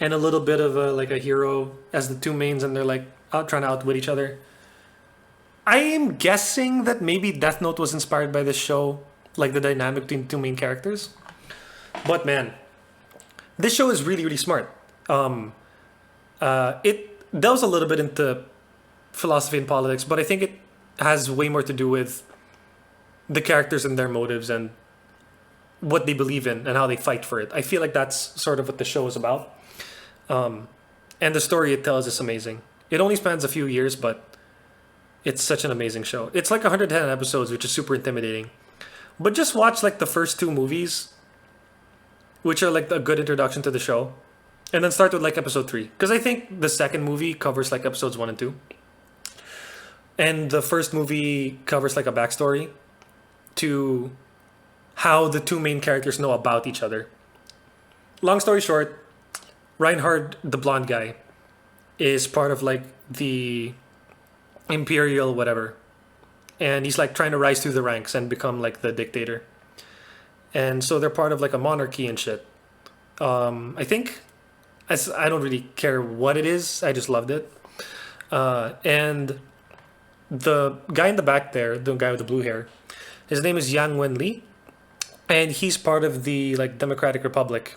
and a little bit of a hero as the two mains, and they're like out trying to outwit each other. I am guessing that maybe Death Note was inspired by this show, like the dynamic between the two main characters. But man, this show is really, really smart. It delves a little bit into philosophy and politics, but I think it has way more to do with the characters and their motives and what they believe in and how they fight for it. I feel like that's sort of what the show is about. And the story it tells is amazing. It only spans a few years, but it's such an amazing show. It's like 110 episodes, which is super intimidating. But just watch like the first 2 movies, which are like a good introduction to the show, and then start with like episode 3. Because I think the second movie covers like episodes 1 and 2. And the first movie covers like a backstory to how the two main characters know about each other. Long story short, Reinhard, the blonde guy, is part of like the imperial whatever, and he's like trying to rise through the ranks and become like the dictator. And so they're part of like a monarchy and shit. I think I don't really care what it is. I just loved it. And the guy in the back there, the guy with the blue hair, his name is Yang Wen Li, and he's part of the like Democratic Republic.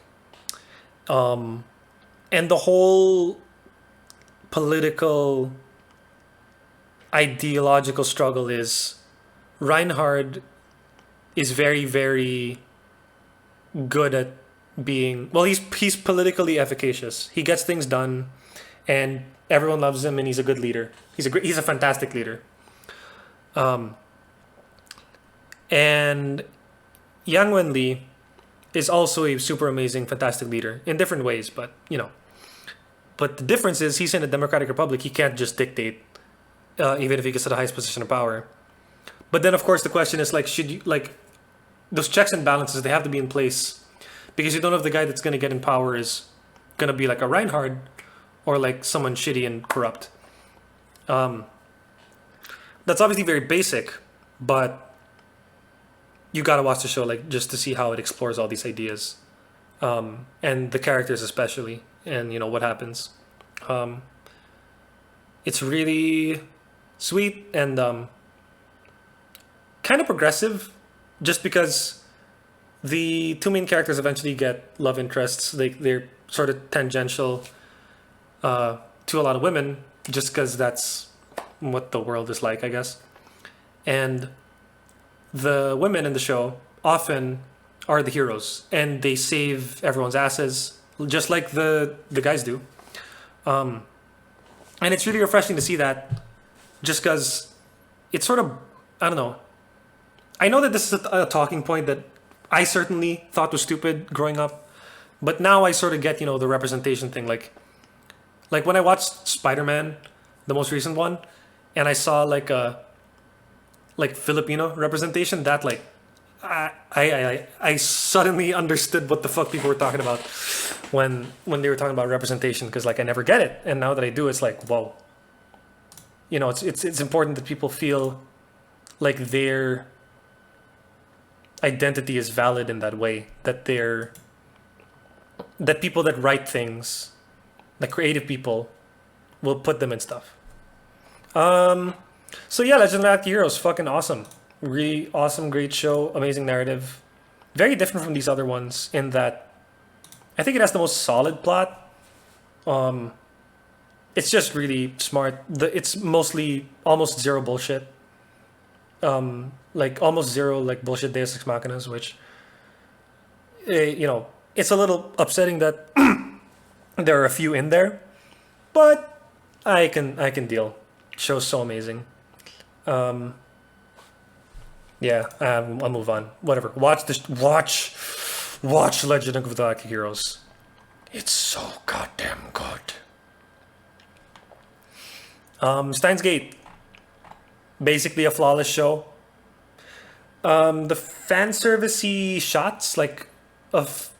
And the whole political ideological struggle is Reinhard is very, very good at being, well, he's politically efficacious. He gets things done and everyone loves him, and he's a good leader. He's a fantastic leader. And Yang Wen Li is also a super amazing, fantastic leader in different ways, but you know. But the difference is he's in a democratic republic. He can't just dictate, even if he gets to the highest position of power. But then, of course, the question is like, should you like those checks and balances? They have to be in place because you don't know if the guy that's going to get in power is going to be like a Reinhard or like someone shitty and corrupt. That's obviously very basic, but you got to watch the show like just to see how it explores all these ideas, and the characters especially, and you know what happens. It's really sweet and kind of progressive, just because the two main characters eventually get love interests. They're sort of tangential to a lot of women, just because that's what the world is like, I guess. And the women in the show often are the heroes, and they save everyone's asses, just like the guys do. And it's really refreshing to see that, just because it's sort of, I don't know. I know that this is a talking point that I certainly thought was stupid growing up, but now I sort of get, you know, the representation thing. Like when I watched Spider-Man, the most recent one, and I saw like a Filipino representation, that like I suddenly understood what the fuck people were talking about when they were talking about representation, because like I never get it, and now that I do, it's like, whoa. You know, it's important that people feel like their identity is valid in that way, that people that write things, the creative people, will put them in stuff. So yeah, Legend of the Galactic Heroes, fucking awesome. Really awesome, great show, amazing narrative. Very different from these other ones in that I think it has the most solid plot. It's just really smart. It's mostly almost zero bullshit. Like almost zero like bullshit Deus Ex Machinas, which you know, it's a little upsetting that there are a few in there, but I can deal. Show's so amazing. Yeah, I'll move on. Whatever. Watch Legend of the Galactic Heroes. It's so goddamn good. Steins Gate. Basically a flawless show. The fan servicey shots like of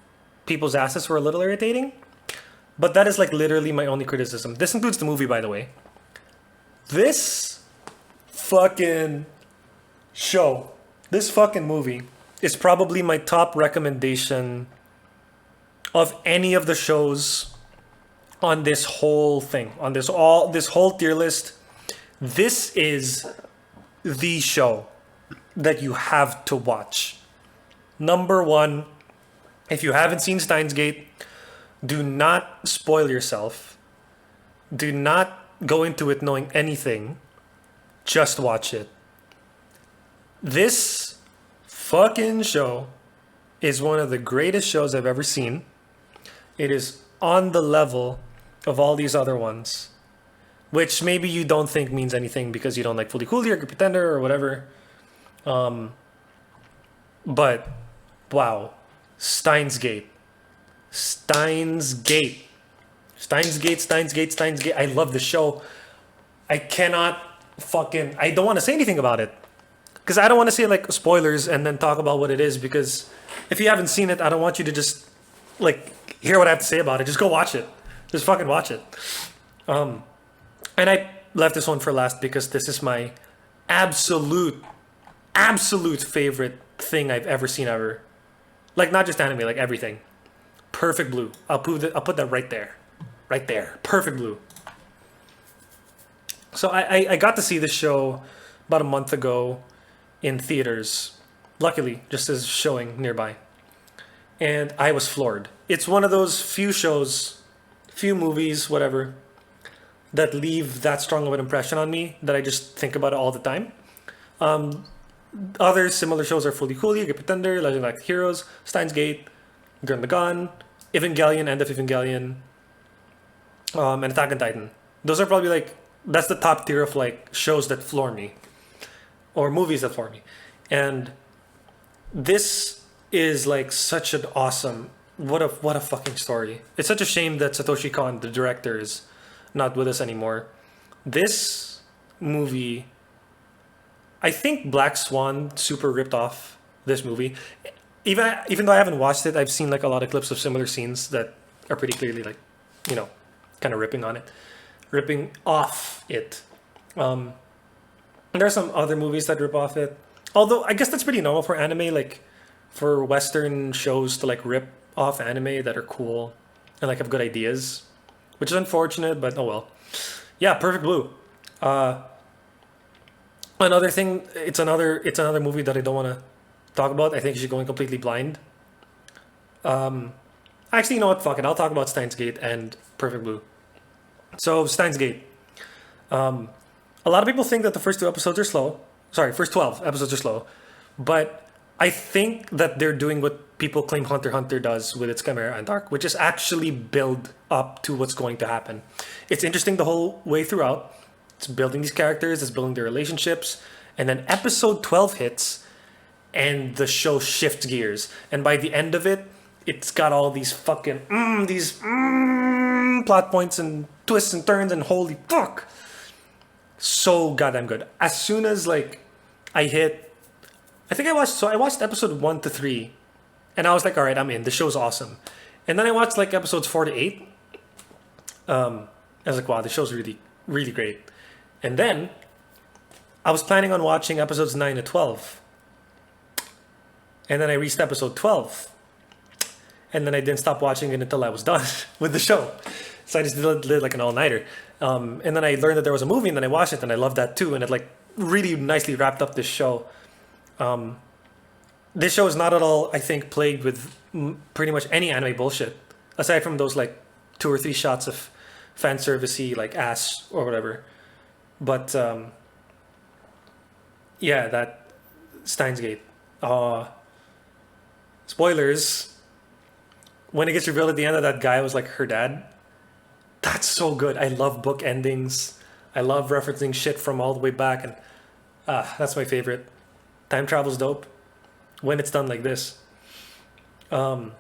people's asses were a little irritating, but that is like literally my only criticism. This includes the movie, by the way. This fucking show, this fucking movie is probably my top recommendation of any of the shows on this whole thing, on this whole tier list. This is the show that you have to watch. Number one, if you haven't seen Steins Gate, do not spoil yourself. Do not go into it knowing anything. Just watch it. This fucking show is one of the greatest shows I've ever seen. It is on the level of all these other ones, which maybe you don't think means anything because you don't like Fully Cooley or Good Pretender or whatever. But wow, Steins Gate. Steins Gate. Steins Gate, Steins Gate, Steins Gate. I love the show. I don't want to say anything about it, because I don't want to say like spoilers and then talk about what it is, because if you haven't seen it, I don't want you to just like hear what I have to say about it. Just go watch it. Just fucking watch it. And I left this one for last because this is my absolute favorite thing I've ever seen ever. Like not just anime, like everything. Perfect Blue. I'll put that right there. Right there. Perfect Blue. So I got to see this show about a month ago in theaters. Luckily, just as showing nearby. And I was floored. It's one of those few shows, few movies, whatever, that leave that strong of an impression on me that I just think about it all the time. Other similar shows are Fully Cooley, Good Pretender, Legend of the Galactic Heroes, Steins Gate, Gurren Lagann, Evangelion, End of Evangelion, and Attack on Titan. Those are probably like, that's the top tier of like shows that floor me, or movies that floor me. And this is like such an awesome, what a fucking story. It's such a shame that Satoshi Kon, the director, is not with us anymore. This movie, I think Black Swan super ripped off this movie. even though I haven't watched it, I've seen like a lot of clips of similar scenes that are pretty clearly like, you know, kind of ripping on it, ripping off it. Um, there are some other movies that rip off it. Although I guess that's pretty normal for anime, like for Western shows to like rip off anime that are cool and like have good ideas, which is unfortunate, but oh well. Yeah, Perfect Blue. Uh, Another thing, it's another movie that I don't want to talk about. I think she's going completely blind. Um, Actually, you know what? Fuck it. I'll talk about Steins Gate and Perfect Blue. So Steins Gate. Um, a lot of people think that the first two episodes are slow. Sorry, first 12 episodes are slow, but I think that they're doing what people claim Hunter x Hunter does with its Chimera and Dark, which is actually build up to what's going to happen. It's interesting the whole way throughout. It's building these characters, it's building their relationships, and then episode 12 hits, and the show shifts gears. And by the end of it, it's got all these fucking plot points and twists and turns, and holy fuck, so goddamn good. As soon as like I hit, I watched episode 1 to 3, and I was like, all right, I'm in. The show's awesome. And then I watched like episodes 4 to 8. I was like, wow, the show's really really great. And then I was planning on watching episodes 9 to 12, and then I reached episode 12, and then I didn't stop watching it until I was done with the show. So I just did like an all nighter. And then I learned that there was a movie, and then I watched it, and I loved that too. And it like really nicely wrapped up this show. This show is not at all, I think, plagued with pretty much any anime bullshit, aside from those like 2 or 3 shots of fan servicey like ass or whatever. But yeah, that Steins Gate. Spoilers. When it gets revealed at the end that that guy was like her dad, that's so good. I love book endings. I love referencing shit from all the way back, and that's my favorite. Time travel's dope when it's done like this. I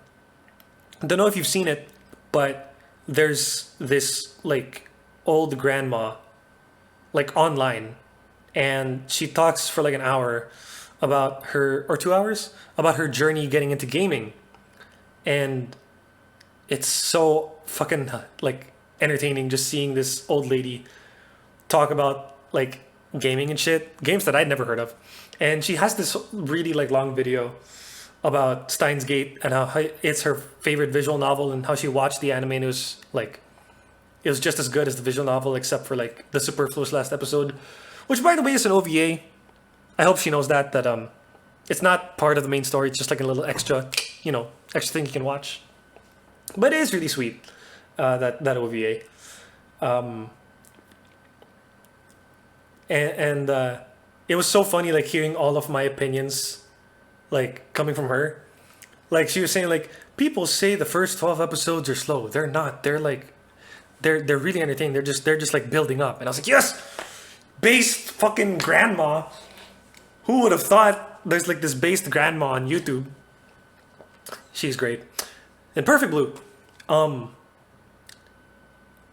don't know if you've seen it, but there's this like old grandma like online, and she talks for like an hour about her, or 2 hours, about her journey getting into gaming. And it's so fucking like entertaining just seeing this old lady talk about like gaming and shit, games that I'd never heard of. And she has this really like long video about Steins Gate and how it's her favorite visual novel, and how she watched the anime and it was like it was just as good as the visual novel, except for like the superfluous last episode, which by the way is an OVA. I hope she knows that it's not part of the main story. It's just like a little extra, extra thing you can watch. But it is really sweet, that OVA. Um, and it was so funny, like hearing all of my opinions, like coming from her. Like she was saying, like people say the first 12 episodes are slow. They're not. They're like, they're really entertaining. They're just like building up. And I was like, yes, based fucking grandma. Who would have thought there's like this based grandma on YouTube? She's great. And Perfect Blue.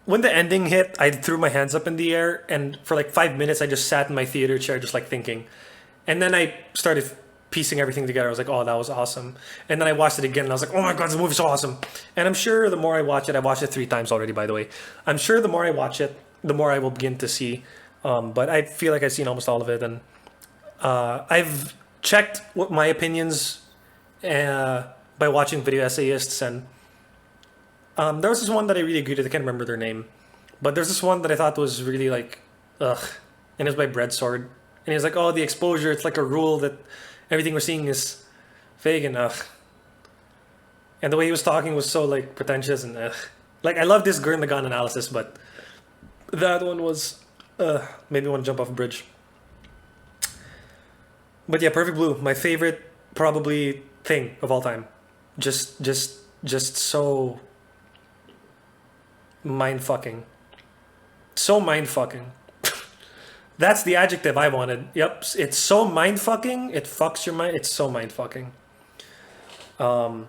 When the ending hit, I threw my hands up in the air, and for like 5 minutes, I just sat in my theater chair, just like thinking. And then I started piecing everything together. I was like, oh, that was awesome. And then I watched it again, and I was like, oh my god, this movie's so awesome. And I'm sure the more I watch it, I watched it 3 times already, by the way. I'm sure the more I watch it, the more I will begin to see. But I feel like I've seen almost all of it, and I've checked what my opinions by watching video essayists, and there was this one that I really agreed with. I can't remember their name, but there's this one that I thought was really like, ugh, and it was by Breadsword, and he's like, oh, the exposure, it's like a rule that everything we're seeing is fake, and ugh. And the way he was talking was so like pretentious, and ugh. Like I love this Gurren Lagann analysis, but that one was made me want to jump off a bridge. But yeah, Perfect Blue, my favorite probably thing of all time. Just so mind fucking. So mind fucking. That's the adjective I wanted. Yep, it's so mind fucking. It fucks your mind. It's so mind fucking. What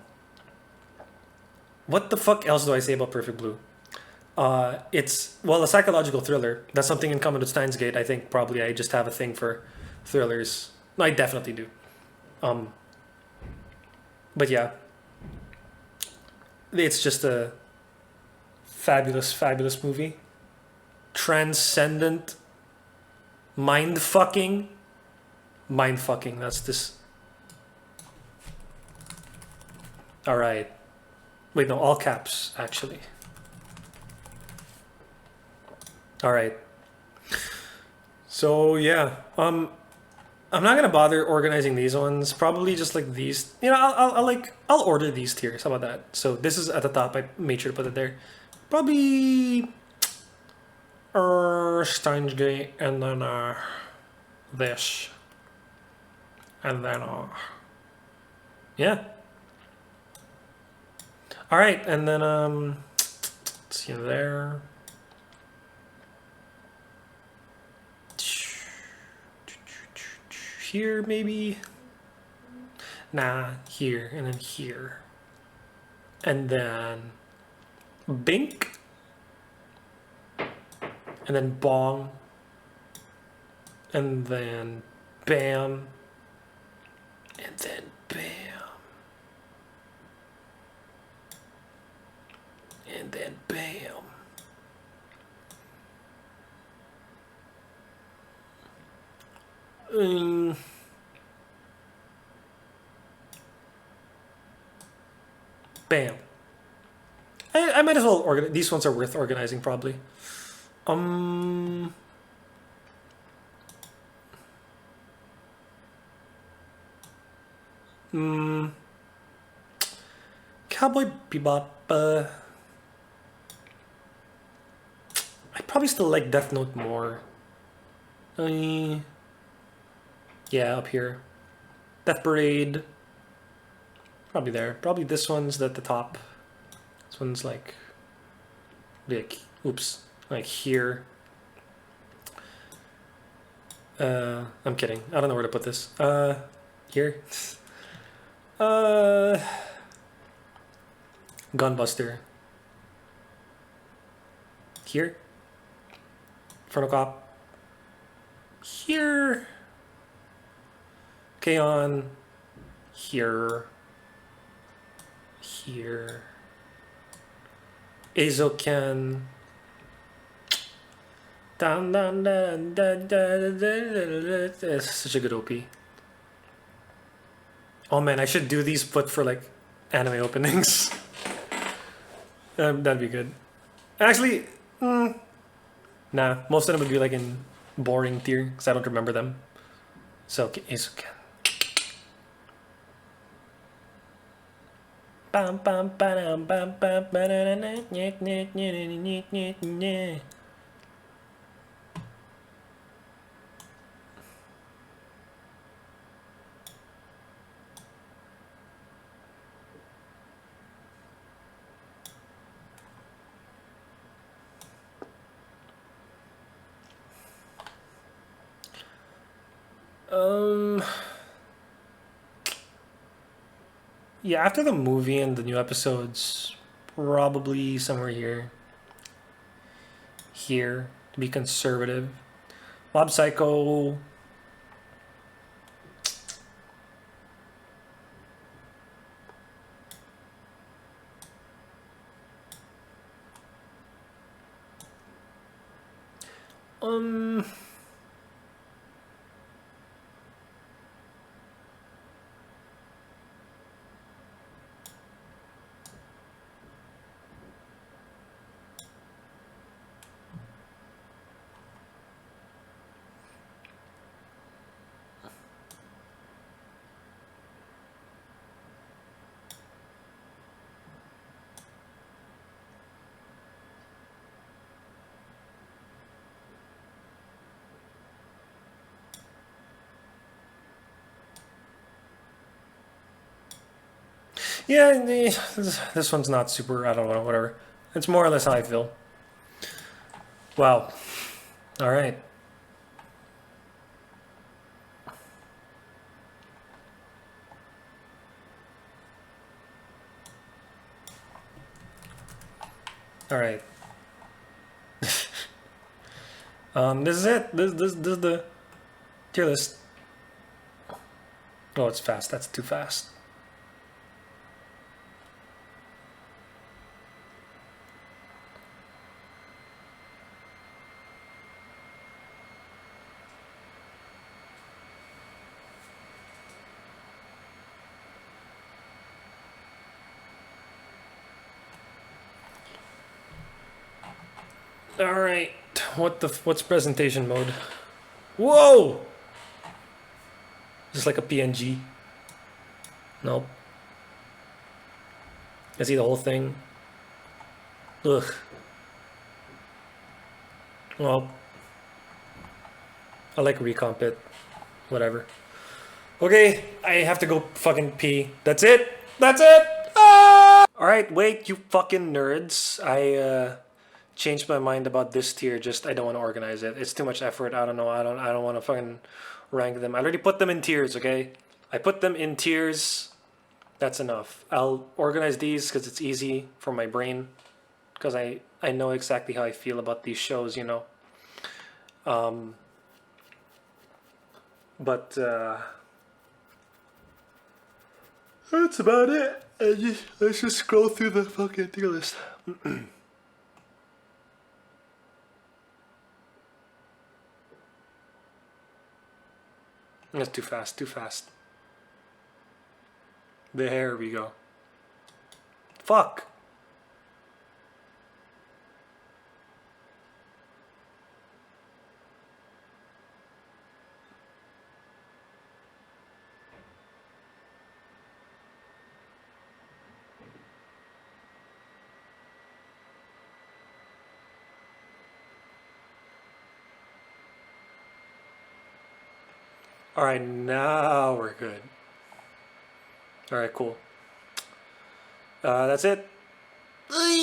the fuck else do I say about Perfect Blue? It's a psychological thriller. That's something in common with Steins Gate. I think probably I just have a thing for thrillers. No, I definitely do. But yeah, it's just a fabulous, fabulous movie. Transcendent, mind fucking, mind fucking. That's this. All right. Wait, no, all caps actually. All right. So yeah, I'm not gonna bother organizing these ones. Probably just like these. You know, I'll order these tiers. How about that? So this is at the top. I made sure to put it there. Probably Steins Gate, and then this, and then yeah. All right, and then let's see there. Here maybe. Nah, here and then here, and then Bink, and then Bong, and then Bam, and then Bam, and then Bam. Bam. I might as well organize. These ones are worth organizing probably. Cowboy Bebop. I probably still like Death Note more. Yeah, up here. Death Parade. Probably there. Probably this one's at the top. This one's like, oops, like here. I'm kidding. I don't know where to put this. Here. Gunbuster. Here. Phronocop. Here. K-On! Here. Here. Azoken. Dun, dun, dun, dun, dun, dun, dun. It's such a good OP. Oh man, I should do these but for like anime openings. That'd be good. Actually, nah, most of them would be like in boring tier because I don't remember them. So Azoken. Bam bam bam bam bam bam. Yeah, after the movie and the new episodes, probably somewhere here. Here, to be conservative. Mob Psycho. Yeah, this one's not super, I don't know, whatever. It's more or less how I feel. Wow. All right. All right. This is it. This is the tier list. Oh, it's fast. That's too fast. All right. What's presentation mode? Whoa! Just like a PNG. Nope. I see the whole thing. Ugh. Well, I like recomp it. Whatever. Okay, I have to go fucking pee. That's it. That's it. Ah! All right, wait, you fucking nerds. I changed my mind about this tier. Just I don't want to organize it. It's too much effort. I don't know. I don't want to fucking rank them. I already put them in tiers. Okay, I put them in tiers. That's enough. I'll organize these because it's easy for my brain. Because I know exactly how I feel about these shows. You know. But that's about it. Let's just scroll through the fucking tier list. That's too fast. Too fast. There we go. Fuck. All right, now we're good. All right, cool. That's it.